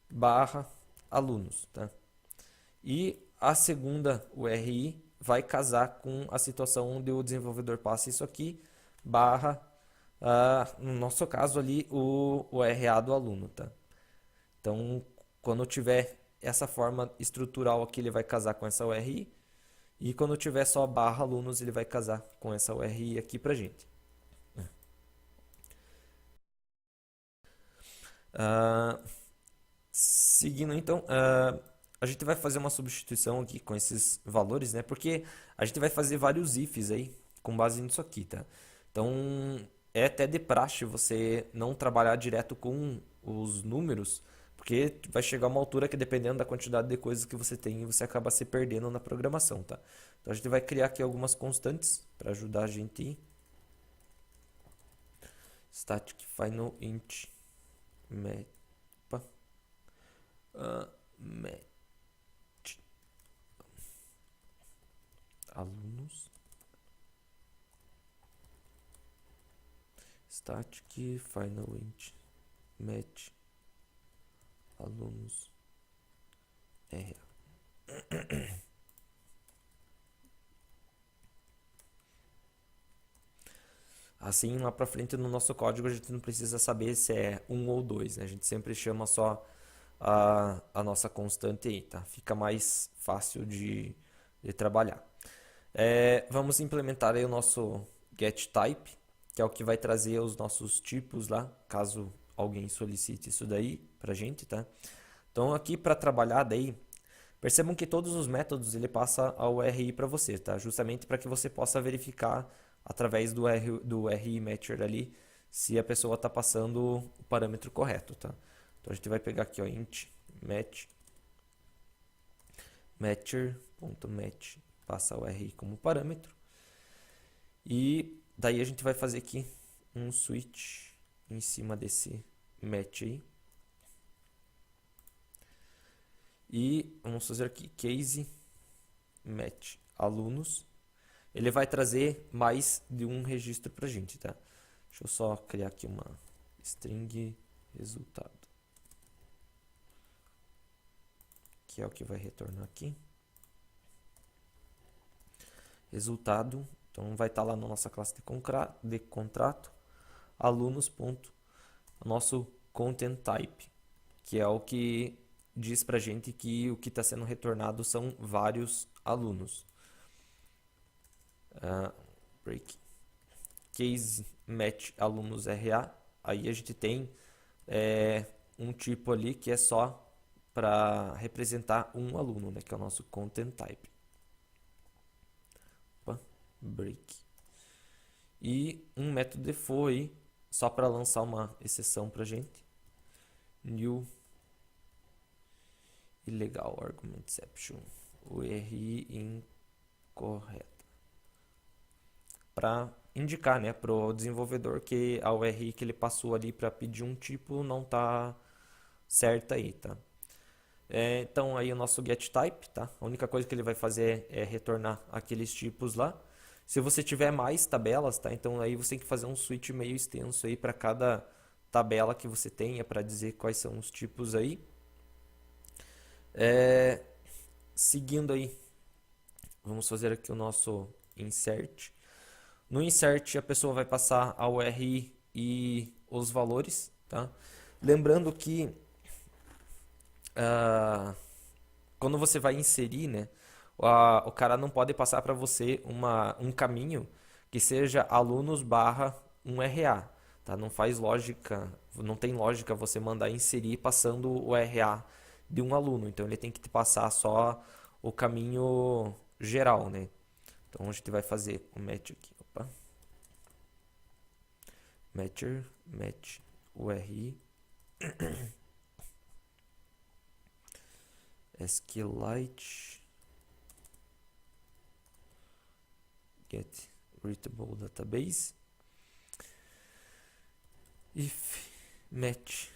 barra alunos, tá? E a segunda URI vai casar com a situação onde o desenvolvedor passa isso aqui, barra, no nosso caso ali, o RA do aluno, tá? Então, quando tiver essa forma estrutural aqui, ele vai casar com essa URI. E quando tiver só barra alunos, ele vai casar com essa URI aqui pra gente. Seguindo então, a gente vai fazer uma substituição aqui com esses valores, né? Porque a gente vai fazer vários ifs aí com base nisso aqui, tá? Então, é até de praxe você não trabalhar direto com os números, porque vai chegar uma altura que dependendo da quantidade de coisas que você tem, você acaba se perdendo na programação, tá? Então a gente vai criar aqui algumas constantes para ajudar a gente. Static final int match, match alunos. Static final int match alunos R. Assim, lá pra frente no nosso código a gente não precisa saber se é 1 ou 2, né? A gente sempre chama só a nossa constante aí, tá? Fica mais fácil de trabalhar. Vamos implementar aí o nosso getType, que é o que vai trazer os nossos tipos lá, caso alguém solicite isso daí pra gente, tá? Então aqui para trabalhar daí, percebam que todos os métodos ele passa ao RI para você, tá? Justamente para que você possa verificar através do RI Matcher ali se a pessoa está passando o parâmetro correto, tá? Então a gente vai pegar aqui, ó, int match matcher.match, passa o RI como parâmetro. E daí a gente vai fazer aqui um switch em cima desse match aí. E vamos fazer aqui case match alunos. Ele vai trazer mais de um registro pra gente, tá? Deixa eu só criar aqui uma string resultado, que é o que vai retornar aqui. Resultado, então vai estar lá na nossa classe de contrato, alunos. Nosso content type, que é o que diz pra gente que o que está sendo retornado são vários alunos. Break case match alunos RA, aí a gente tem um tipo ali que é só para representar um aluno, né, que é o nosso content type. Opa, break. E um método default aí, só para lançar uma exceção pra gente. New illegal argument exception, URI incorreta, para indicar, né, pro desenvolvedor que a URI que ele passou ali para pedir um tipo não tá certa aí, tá? Então aí o nosso getType, tá? A única coisa que ele vai fazer é retornar aqueles tipos lá. Se você tiver mais tabelas, tá? Então aí você tem que fazer um switch meio extenso aí para cada tabela que você tenha para dizer quais são os tipos aí. Seguindo aí, vamos fazer aqui o nosso insert. No insert a pessoa vai passar a URI e os valores, tá? Lembrando que quando você vai inserir, né, o cara não pode passar para você um caminho que seja alunos barra um RA, tá? Não faz lógica, não tem lógica você mandar inserir passando o RA de um aluno, então ele tem que te passar só o caminho geral, né? Então a gente vai fazer o match aqui, opa. Matcher, match URI SQLite get readable database if match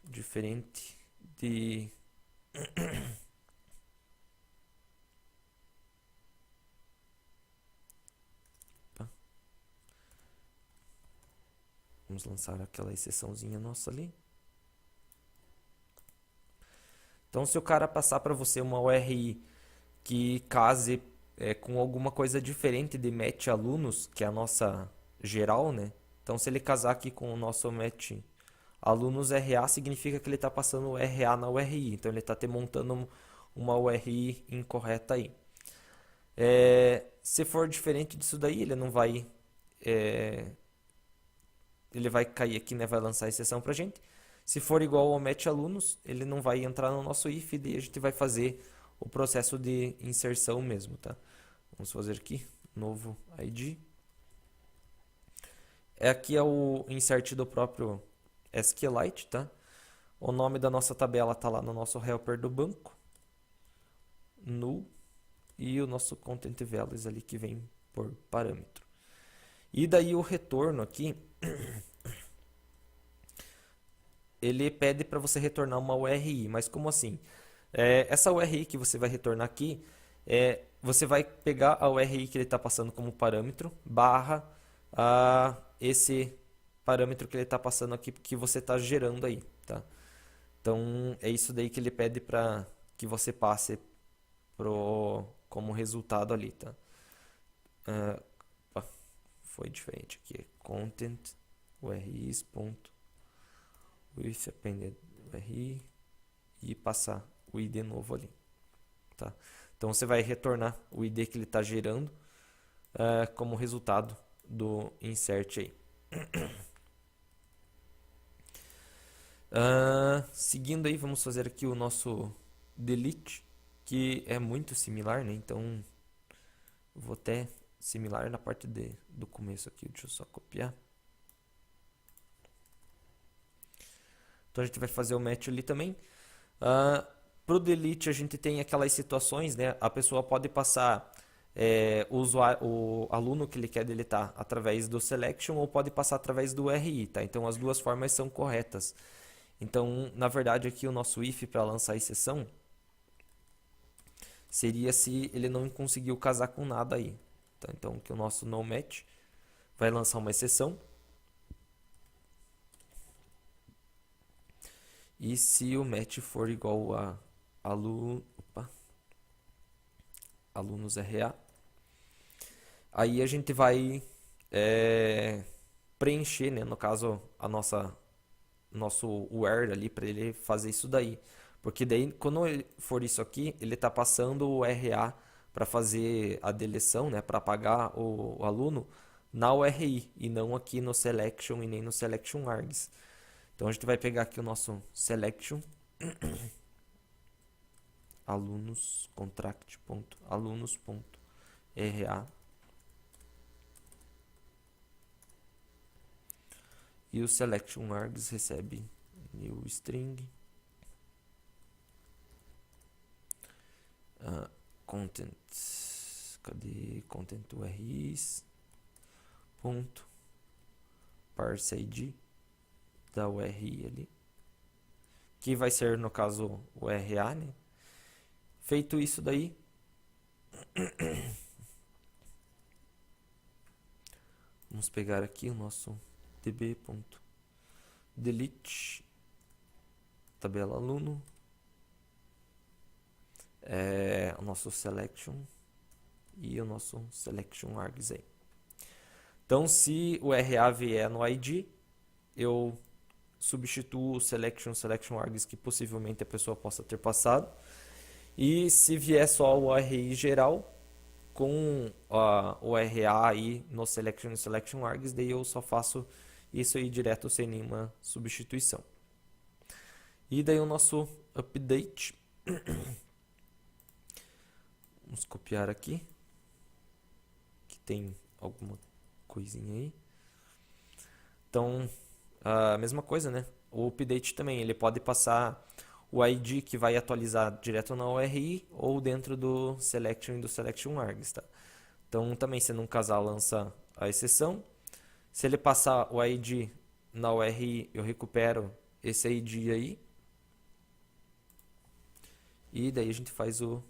diferente de vamos lançar aquela exceçãozinha nossa ali. Então, se o cara passar para você uma URI que case com alguma coisa diferente de match alunos, que é a nossa geral, né? Então, se ele casar aqui com o nosso match alunos RA, significa que ele está passando o RA na URI. Então, ele está te montando uma URI incorreta aí. Se for diferente disso daí, ele não vai... ele vai cair aqui, né? Vai lançar a exceção pra gente. Se for igual ao match alunos, ele não vai entrar no nosso if, e a gente vai fazer o processo de inserção mesmo, tá? Vamos fazer aqui, novo ID. Aqui é o insert do próprio SQLite, tá? O nome da nossa tabela tá lá no nosso helper do banco. Null. E o nosso content values ali que vem por parâmetro. E daí o retorno aqui, ele pede para você retornar uma URI, mas como assim? Essa URI que você vai retornar aqui, você vai pegar a URI que ele está passando como parâmetro, barra esse parâmetro que ele está passando aqui, que você está gerando aí, tá? Então, é isso daí que ele pede para que você passe como resultado ali, tá? Foi diferente aqui, content URIs ponto with appended URI e passar o ID novo ali, tá? Então você vai retornar o ID que ele está gerando como resultado do insert aí. Seguindo aí, vamos fazer aqui o nosso delete, que é muito similar, né? Então vou até similar na parte do começo aqui, deixa eu só copiar. Então a gente vai fazer o match ali também. Pro delete a gente tem aquelas situações, né? A pessoa pode passar o aluno que ele quer deletar através do selection ou pode passar através do URI, tá? Então as duas formas são corretas. Então, na verdade, aqui o nosso if para lançar a exceção seria se ele não conseguiu casar com nada aí. Tá? Então, aqui o nosso no match vai lançar uma exceção. E se o match for igual a alunos RA, aí a gente vai preencher, né, no caso, nosso where ali para ele fazer isso daí. Porque daí, quando for isso aqui, ele está passando o RA para fazer a deleção, né, para apagar o aluno na URI e não aqui no selection e nem no selection args. Então a gente vai pegar aqui o nosso selection alunos contract.alunos.ra e o selection args recebe new string content, cadê content URIs ponto parse ID da URI ali, que vai ser no caso o RA, né? Feito isso daí, vamos pegar aqui o nosso db.delete tabela aluno, o nosso selection e o nosso selection args aí. Então, se o RA vier no ID, eu substituo o selection args que possivelmente a pessoa possa ter passado. E se vier só o URI geral, com o RA aí no selection args, daí eu só faço isso aí direto sem nenhuma substituição. E daí o nosso update, vamos copiar aqui, que tem alguma coisinha aí. Então, a mesma coisa, né? O update também, ele pode passar o ID que vai atualizar direto na URI ou dentro do selection e do selection args, tá? Então, também se num casal lança a exceção, se ele passar o ID na URI, eu recupero esse ID aí. E daí a gente faz o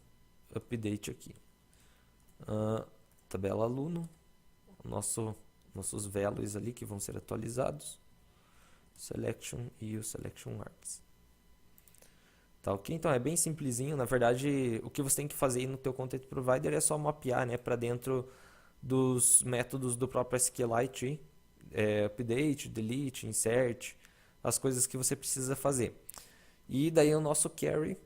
update aqui. Tabela aluno, nossos values ali que vão ser atualizados, selection e o selection args. Tá ok? Então é bem simplesinho. Na verdade, o que você tem que fazer aí no teu Content Provider é só mapear, né, para dentro dos métodos do próprio SQLite, update, delete, insert, as coisas que você precisa fazer. E daí o nosso query.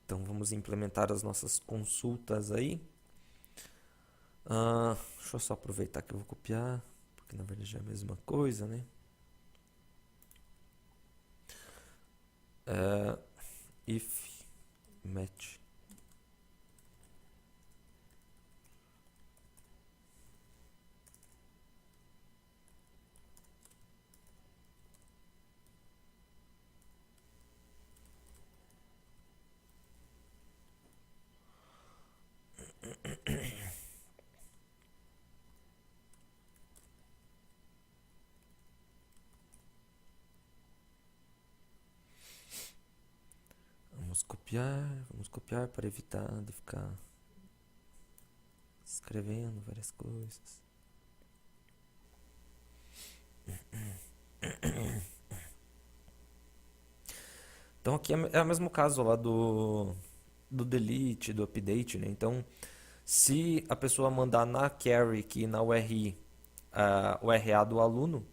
Então vamos implementar as nossas consultas aí. Deixa eu só aproveitar que eu vou copiar, porque na verdade é a mesma coisa, né? If match. Vamos copiar para evitar de ficar escrevendo várias coisas. Então aqui é o mesmo caso lá do delete, do update, né? Então, se a pessoa mandar na carry aqui na URI o RA do aluno,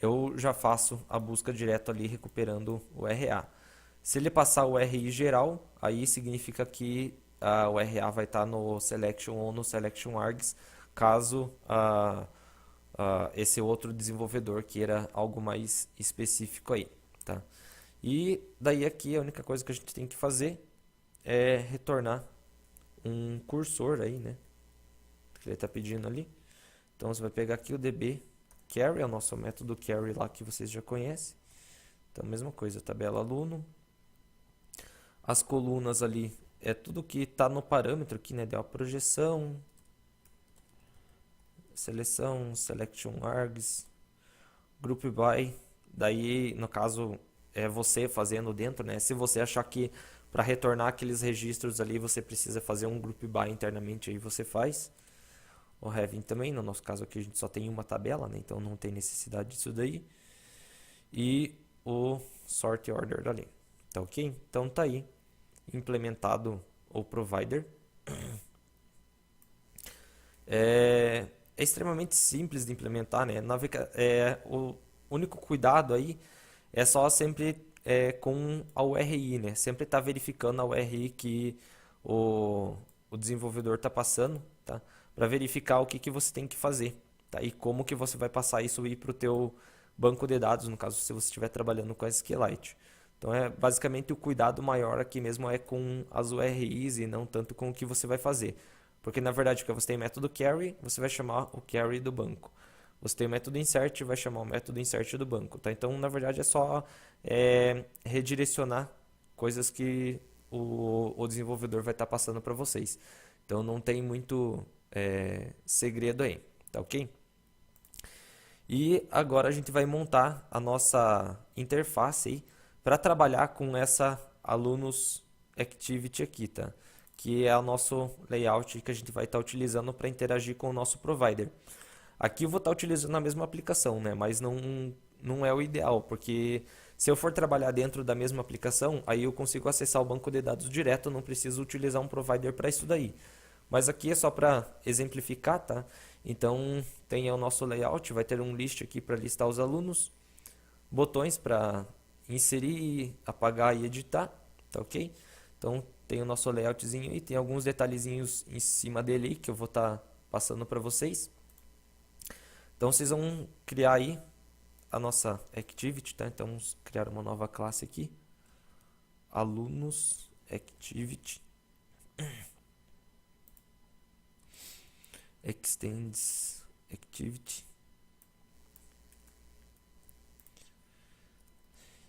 eu já faço a busca direto ali recuperando o RA. Se ele passar o RI geral, aí significa que o RA vai estar no selection ou no selection args, caso esse outro desenvolvedor queira algo mais específico aí, tá? E daí aqui a única coisa que a gente tem que fazer é retornar um cursor aí, né? Que ele está pedindo ali. Então você vai pegar aqui o db carry, é o nosso método carry lá que vocês já conhecem. Então mesma coisa, tabela aluno. As colunas ali é tudo que está no parâmetro aqui, né? Deu a projeção, seleção, selection args, group by. Daí, no caso, é você fazendo dentro, né? Se você achar que para retornar aqueles registros ali você precisa fazer um group by internamente, aí você faz. O having também, no nosso caso aqui a gente só tem uma tabela, né? Então não tem necessidade disso daí. E o sort order dali. Tá ok? Então tá aí implementado o provider. É extremamente simples de implementar, né? O único cuidado aí é só sempre com a URI, né? Sempre tá verificando a URI que o desenvolvedor está passando, tá? Para verificar o que você tem que fazer, tá? E como que você vai passar isso aí para o teu banco de dados, no caso se você estiver trabalhando com a SQLite. Então basicamente o cuidado maior aqui mesmo é com as URIs e não tanto com o que você vai fazer. Porque na verdade, porque você tem método carry, você vai chamar o carry do banco. Você tem o método insert, vai chamar o método insert do banco, tá? Então, na verdade, é só redirecionar coisas que o desenvolvedor vai estar passando para vocês. Então, não tem muito segredo aí, tá ok? E agora a gente vai montar a nossa interface aí para trabalhar com essa alunos activity aqui, tá? Que é o nosso layout que a gente vai estar utilizando para interagir com o nosso provider. Aqui eu vou estar utilizando a mesma aplicação, né? Mas não é o ideal, porque se eu for trabalhar dentro da mesma aplicação, aí eu consigo acessar o banco de dados direto, não preciso utilizar um provider para isso daí. Mas aqui é só para exemplificar, tá? Então tem o nosso layout, vai ter um list aqui para listar os alunos, botões para inserir, apagar e editar, tá ok? Então tem o nosso layoutzinho aí, tem alguns detalhezinhos em cima dele aí que eu vou estar passando para vocês. Então vocês vão criar aí a nossa activity, tá? Então vamos criar uma nova classe aqui, alunos activity, extends activity.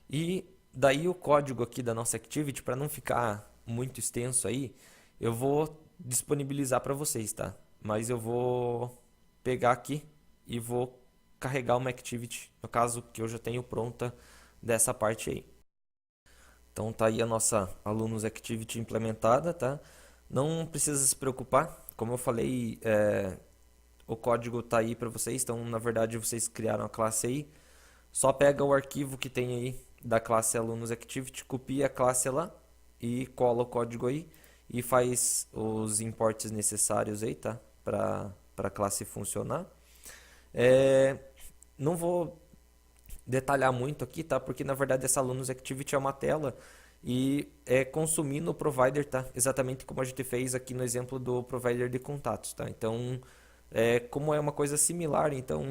E daí o código aqui da nossa activity, para não ficar muito extenso aí, eu vou disponibilizar para vocês, tá? Mas eu vou pegar aqui e vou carregar uma activity, no caso que eu já tenho pronta dessa parte aí. Então tá aí a nossa alunos activity implementada, tá? Não precisa se preocupar, como eu falei, o código tá aí para vocês, então na verdade vocês criaram a classe aí. Só pega o arquivo que tem aí da classe alunos activity, copia a classe lá e cola o código aí e faz os imports necessários aí, tá? Para a classe funcionar. Não vou detalhar muito aqui, tá? Porque na verdade essa alunos activity é uma tela e é consumir no provider, tá? Exatamente como a gente fez aqui no exemplo do provider de contatos, tá? Então, como é uma coisa similar, então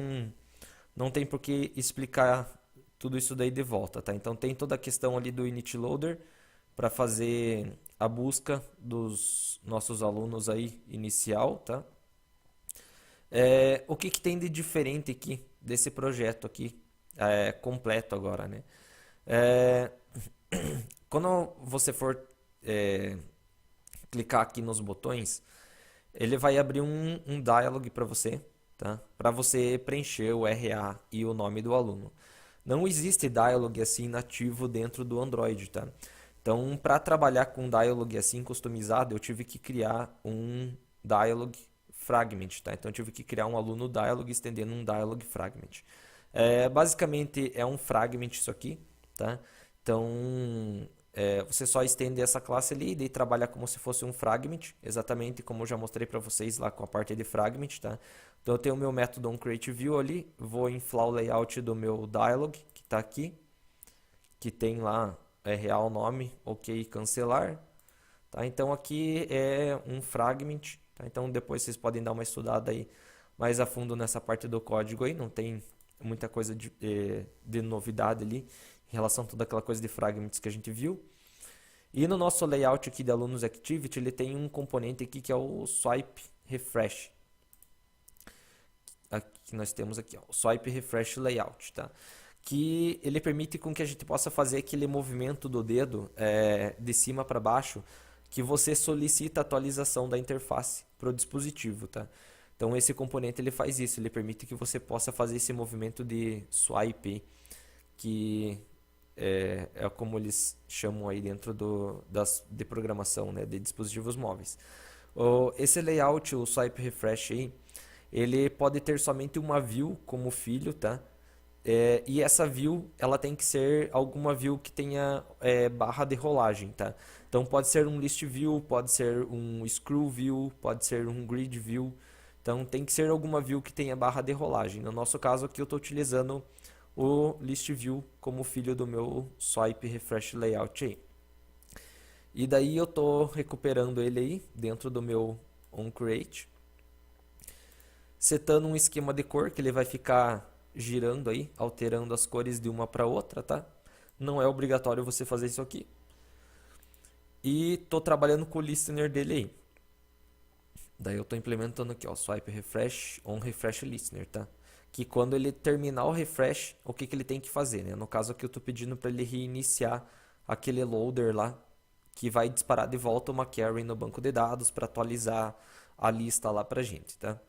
não tem por que explicar tudo isso daí de volta, tá? Então tem toda a questão ali do init loader para fazer a busca dos nossos alunos aí inicial, tá? O que tem de diferente aqui desse projeto aqui completo agora, né? É, Quando você for clicar aqui nos botões, ele vai abrir um dialog para você, tá? Para você preencher o RA e o nome do aluno. Não existe dialog assim nativo dentro do Android, tá? Então, para trabalhar com dialog assim customizado, eu tive que criar um dialog fragment, tá? Então, eu tive que criar um aluno dialog estendendo um dialog fragment. Basicamente, é um fragment isso aqui, tá? Então, você só estende essa classe ali e daí trabalha como se fosse um fragment, exatamente como eu já mostrei para vocês lá com a parte de fragment, tá? Então, eu tenho o meu método onCreateView ali, vou inflar o layout do meu dialog, que está aqui, que tem lá real nome, ok, cancelar, tá? Então, aqui é um fragment, tá? Então, depois vocês podem dar uma estudada aí mais a fundo nessa parte do código aí, não tem muita coisa de novidade ali em relação a toda aquela coisa de fragments que a gente viu. E no nosso layout aqui de alunos activity, ele tem um componente aqui que é o swipe refresh. Aqui nós temos aqui, ó, o swipe refresh layout, tá? Que ele permite com que a gente possa fazer aquele movimento do dedo de cima para baixo que você solicita a atualização da interface para o dispositivo, tá? Então esse componente ele faz isso, ele permite que você possa fazer esse movimento de swipe, que é como eles chamam aí dentro de programação, né, de dispositivos móveis. Esse layout, o swipe refresh aí, ele pode ter somente uma view como filho, tá? E essa view, ela tem que ser alguma view que tenha barra de rolagem, tá? Então pode ser um list view, pode ser um screw view, pode ser um grid view. Então tem que ser alguma view que tenha barra de rolagem. No nosso caso aqui eu estou utilizando o list view como filho do meu swipe refresh layout aí. E daí eu estou recuperando ele aí dentro do meu onCreate, setando um esquema de cor que ele vai ficar girando aí, alterando as cores de uma para outra, tá? Não é obrigatório você fazer isso aqui. E tô trabalhando com o listener dele aí. Daí eu tô implementando aqui, ó, swipe refresh on refresh listener, tá? Que quando ele terminar o refresh, o que ele tem que fazer, né? No caso aqui eu tô pedindo para ele reiniciar aquele loader lá, que vai disparar de volta uma query no banco de dados para atualizar a lista lá pra gente, tá?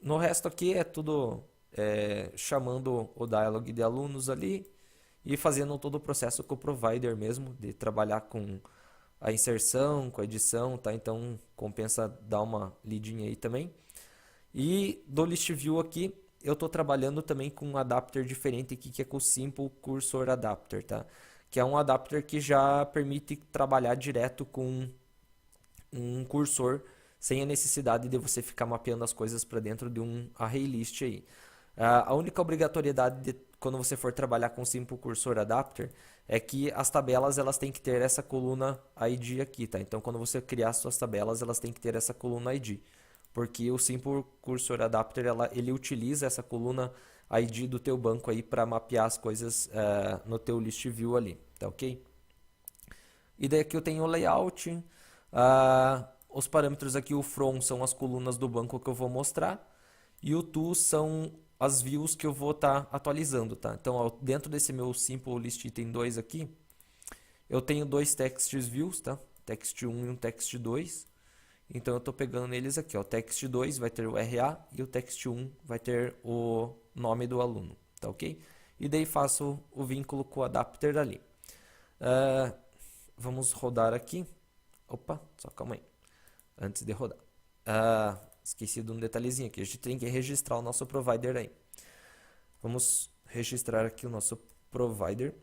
No resto aqui é tudo chamando o dialog de alunos ali e fazendo todo o processo com o provider mesmo, de trabalhar com a inserção, com a edição, tá? Então compensa dar uma lidinha aí também. E do list view aqui, eu estou trabalhando também com um adapter diferente aqui, que é com o Simple Cursor Adapter, tá? Que é um adapter que já permite trabalhar direto com um cursor, sem a necessidade de você ficar mapeando as coisas para dentro de um array list aí. A única obrigatoriedade de quando você for trabalhar com Simple Cursor Adapter é que as tabelas elas têm que ter essa coluna ID aqui, tá? Então quando você criar suas tabelas, elas têm que ter essa coluna ID, porque o Simple Cursor Adapter ele utiliza essa coluna ID do teu banco aí para mapear as coisas no teu list view ali, tá ok? E daí aqui eu tenho o layout, os parâmetros aqui, o from são as colunas do banco que eu vou mostrar e o to são as views que eu vou estar atualizando, tá? Então, ó, dentro desse meu simple list item 2 aqui, eu tenho dois text views, tá? Text 1 e um text 2. Então, eu estou pegando eles aqui, ó. O text 2 vai ter o RA e o text 1 vai ter o nome do aluno, tá ok? E daí faço o vínculo com o adapter ali. Vamos rodar aqui. Opa, só calma aí. Antes de rodar. Esqueci de um detalhezinho aqui. A gente tem que registrar o nosso provider aí. Vamos registrar aqui o nosso provider.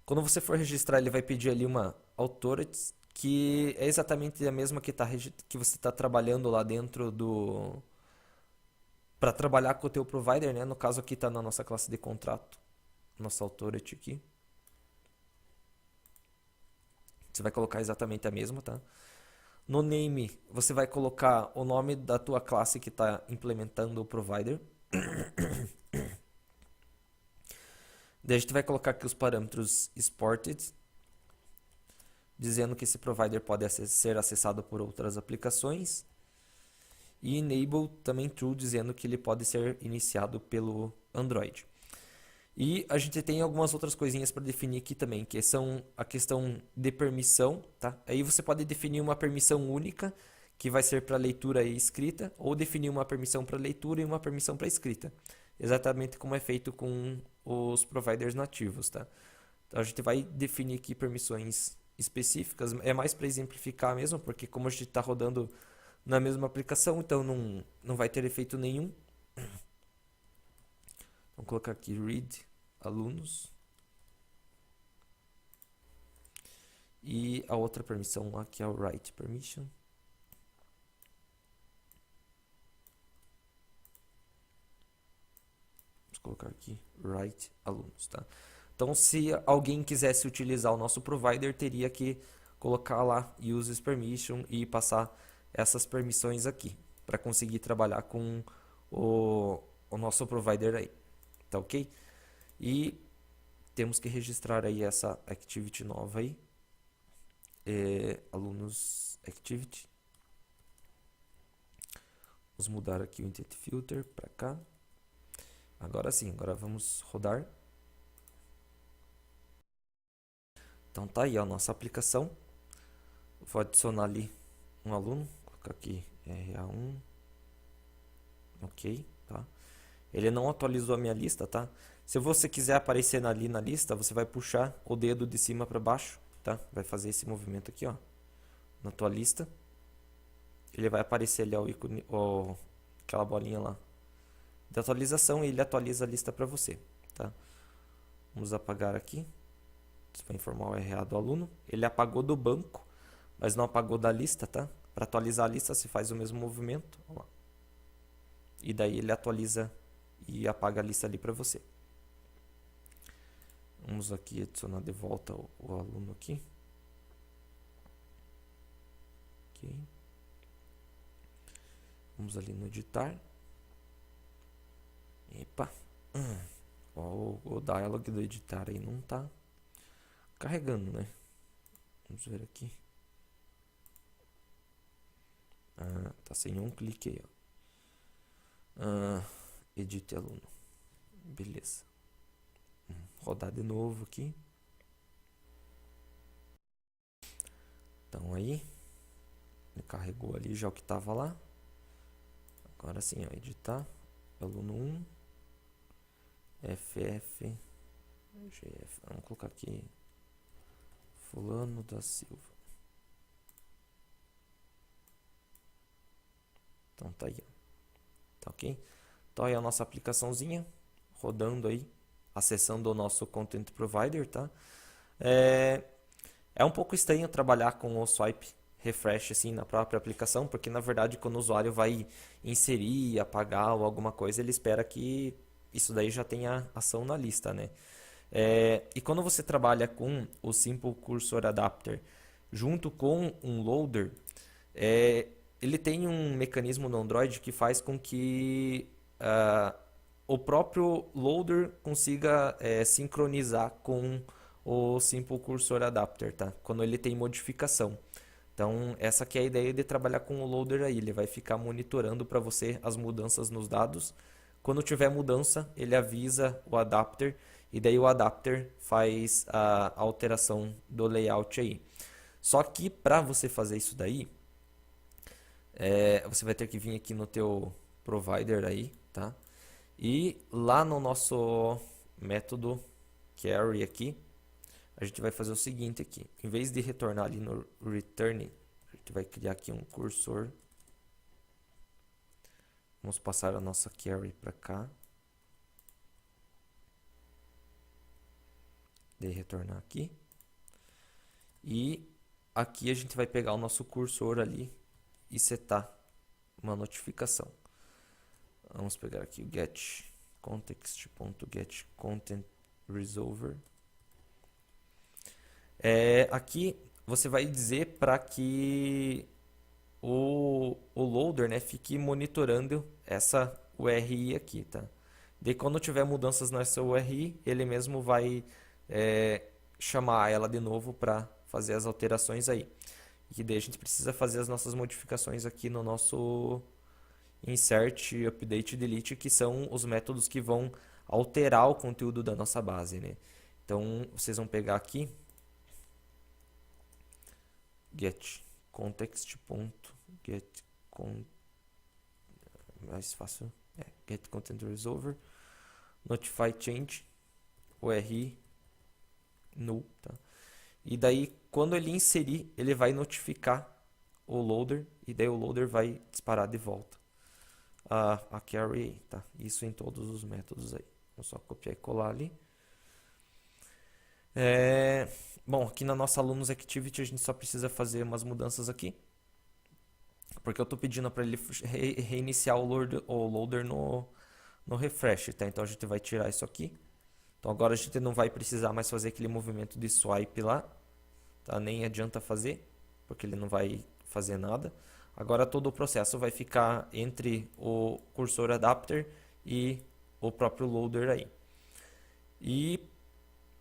Quando você for registrar, ele vai pedir ali uma authority, que é exatamente a mesma que você está trabalhando lá dentro do... para trabalhar com o teu provider, né? No caso aqui está na nossa classe de contrato, nossa authority aqui. Você vai colocar exatamente a mesma, tá? No name, você vai colocar o nome da tua classe que está implementando o provider. Daí a gente vai colocar aqui os parâmetros exported, dizendo que esse provider pode ser acessado por outras aplicações. E enable também true, dizendo que ele pode ser iniciado pelo Android. E a gente tem algumas outras coisinhas para definir aqui também, que são a questão de permissão, tá? Aí você pode definir uma permissão única, que vai ser para leitura e escrita, ou definir uma permissão para leitura e uma permissão para escrita. Exatamente como é feito com os providers nativos, tá? Então a gente vai definir aqui permissões específicas, é mais para exemplificar mesmo, porque como a gente está rodando na mesma aplicação, então não vai ter efeito nenhum. Vamos colocar aqui read alunos. E a outra permissão lá, que é o write permission. Vamos colocar aqui write alunos, tá? Então, se alguém quisesse utilizar o nosso provider, teria que colocar lá users permission e passar essas permissões aqui para conseguir trabalhar com o nosso provider aí, tá ok? E temos que registrar aí essa activity nova aí, alunos activity. Vamos mudar aqui o entity filter para cá. Agora sim, agora vamos rodar. Então tá aí a nossa aplicação. Vou adicionar ali um aluno, vou colocar aqui RA1, ok, tá? Ele não atualizou a minha lista, tá? Se você quiser aparecer ali na lista, você vai puxar o dedo de cima para baixo, tá? Vai fazer esse movimento aqui, ó, na tua lista. Ele vai aparecer ali, ó, o ícone, ó, aquela bolinha lá de atualização, e ele atualiza a lista para você, tá? Vamos apagar aqui. Você vai informar o RA do aluno. Ele apagou do banco, mas não apagou da lista, tá? Para atualizar a lista, você faz o mesmo movimento. Ó. E daí ele atualiza e apaga a lista ali para você. Vamos aqui adicionar de volta o aluno aqui. Ok. Vamos ali no editar. Epa. Ó, o dialog do editar aí não tá carregando, né? Vamos ver aqui. Tá sem um clique aí, ó. Edite aluno. Beleza. Rodar de novo aqui. Então aí, ele carregou ali já o que estava lá. Agora sim, ó, editar. Aluno 1. FF. GF. Vamos colocar aqui. Fulano da Silva. Então tá aí, ó. Tá ok? Então aí a nossa aplicaçãozinha rodando aí, acessando o nosso Content Provider, tá? É um pouco estranho trabalhar com o swipe refresh assim na própria aplicação, porque na verdade quando o usuário vai inserir, apagar ou alguma coisa, ele espera que isso daí já tenha ação na lista, né? E quando você trabalha com o Simple Cursor Adapter junto com um loader, ele tem um mecanismo no Android que faz com que o próprio loader consiga sincronizar com o Simple Cursor Adapter, tá? Quando ele tem modificação. Então, essa aqui é a ideia de trabalhar com o loader aí. Ele vai ficar monitorando para você as mudanças nos dados. Quando tiver mudança, ele avisa o adapter e daí o adapter faz a alteração do layout aí. Só que para você fazer isso daí, você vai ter que vir aqui no teu provider aí, tá? E lá no nosso método carry aqui, a gente vai fazer o seguinte aqui. Em vez de retornar ali no return, a gente vai criar aqui um cursor. Vamos passar a nossa carry para cá. Daí retornar aqui. E aqui a gente vai pegar o nosso cursor ali e setar uma notificação. Vamos pegar aqui o get context.getContentResolver. Aqui você vai dizer para que o loader, né, fique monitorando essa URI aqui, tá? Daí quando tiver mudanças nessa URI, ele mesmo vai chamar ela de novo para fazer as alterações aí. E daí a gente precisa fazer as nossas modificações aqui no nosso insert, update e delete, que são os métodos que vão alterar o conteúdo da nossa base, né? Então vocês vão pegar aqui get mais fácil, get content resolver, notify change, URI null, tá? E daí quando ele inserir, ele vai notificar o loader e daí o loader vai disparar de volta a carry, tá? Isso em todos os métodos aí. Vou só copiar e colar ali. Bom, aqui na nossa Alunos Activity a gente só precisa fazer umas mudanças aqui. Porque eu estou pedindo para ele reiniciar o loader no refresh, tá? Então a gente vai tirar isso aqui. Então agora a gente não vai precisar mais fazer aquele movimento de swipe lá, tá? Nem adianta fazer, porque ele não vai fazer nada. Agora todo o processo vai ficar entre o cursor adapter e o próprio loader aí. E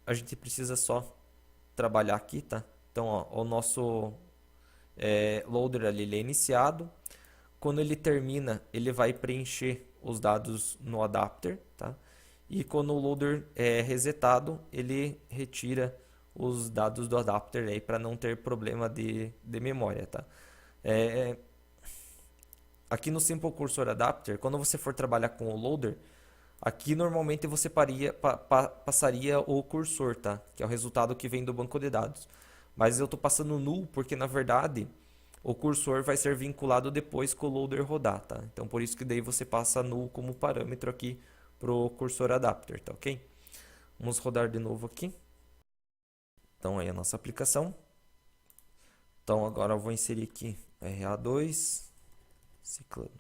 a gente precisa só trabalhar aqui, tá? Então, ó, o nosso loader ali ele é iniciado. Quando ele termina, ele vai preencher os dados no adapter, tá? E quando o loader é resetado, ele retira os dados do adapter aí para não ter problema de memória, tá? Aqui no Simple Cursor Adapter, quando você for trabalhar com o loader, aqui normalmente você passaria o cursor, tá? Que é o resultado que vem do banco de dados. Mas eu estou passando null porque, na verdade, o cursor vai ser vinculado depois que o loader rodar, tá? Então, por isso que daí você passa null como parâmetro aqui para o cursor adapter, tá ok? Vamos rodar de novo aqui. Então, aí a nossa aplicação. Então, agora eu vou inserir aqui RA2, ciclano.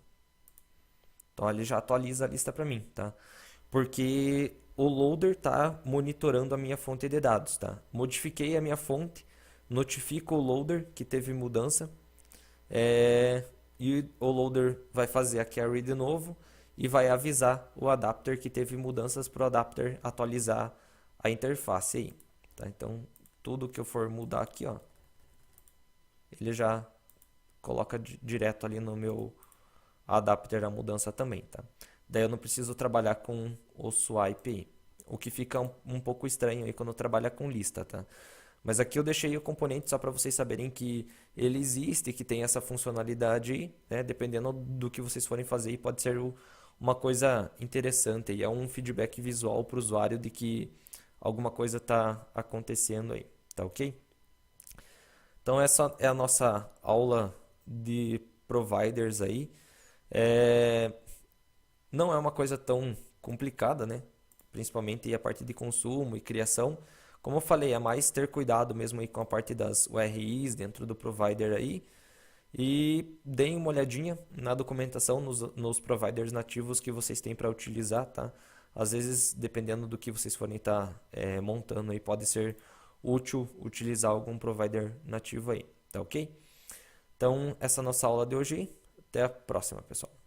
Então, ele já atualiza a lista para mim, tá? Porque o loader está monitorando a minha fonte de dados, tá? Modifiquei a minha fonte, notifico o loader que teve mudança, e o loader vai fazer a carry de novo e vai avisar o adapter que teve mudanças para o adapter atualizar a interface aí, tá? Então, tudo que eu for mudar aqui, ó, ele já coloca direto ali no meu adapter a mudança também, tá? Daí eu não preciso trabalhar com o swipe aí, o que fica um pouco estranho aí quando trabalha com lista, tá? Mas aqui eu deixei o componente só para vocês saberem que ele existe, que tem essa funcionalidade aí, né? Dependendo do que vocês forem fazer, pode ser uma coisa interessante e é um feedback visual para o usuário de que alguma coisa está acontecendo aí, tá ok? Então essa é a nossa aula de providers aí. Não é uma coisa tão complicada, né? Principalmente a parte de consumo e criação. Como eu falei, é mais ter cuidado mesmo aí com a parte das URIs dentro do provider aí. E deem uma olhadinha na documentação nos providers nativos que vocês têm para utilizar, tá? Às vezes, dependendo do que vocês forem estar montando aí, pode ser útil utilizar algum provider nativo aí, tá ok? Então, essa é a nossa aula de hoje. Até a próxima, pessoal.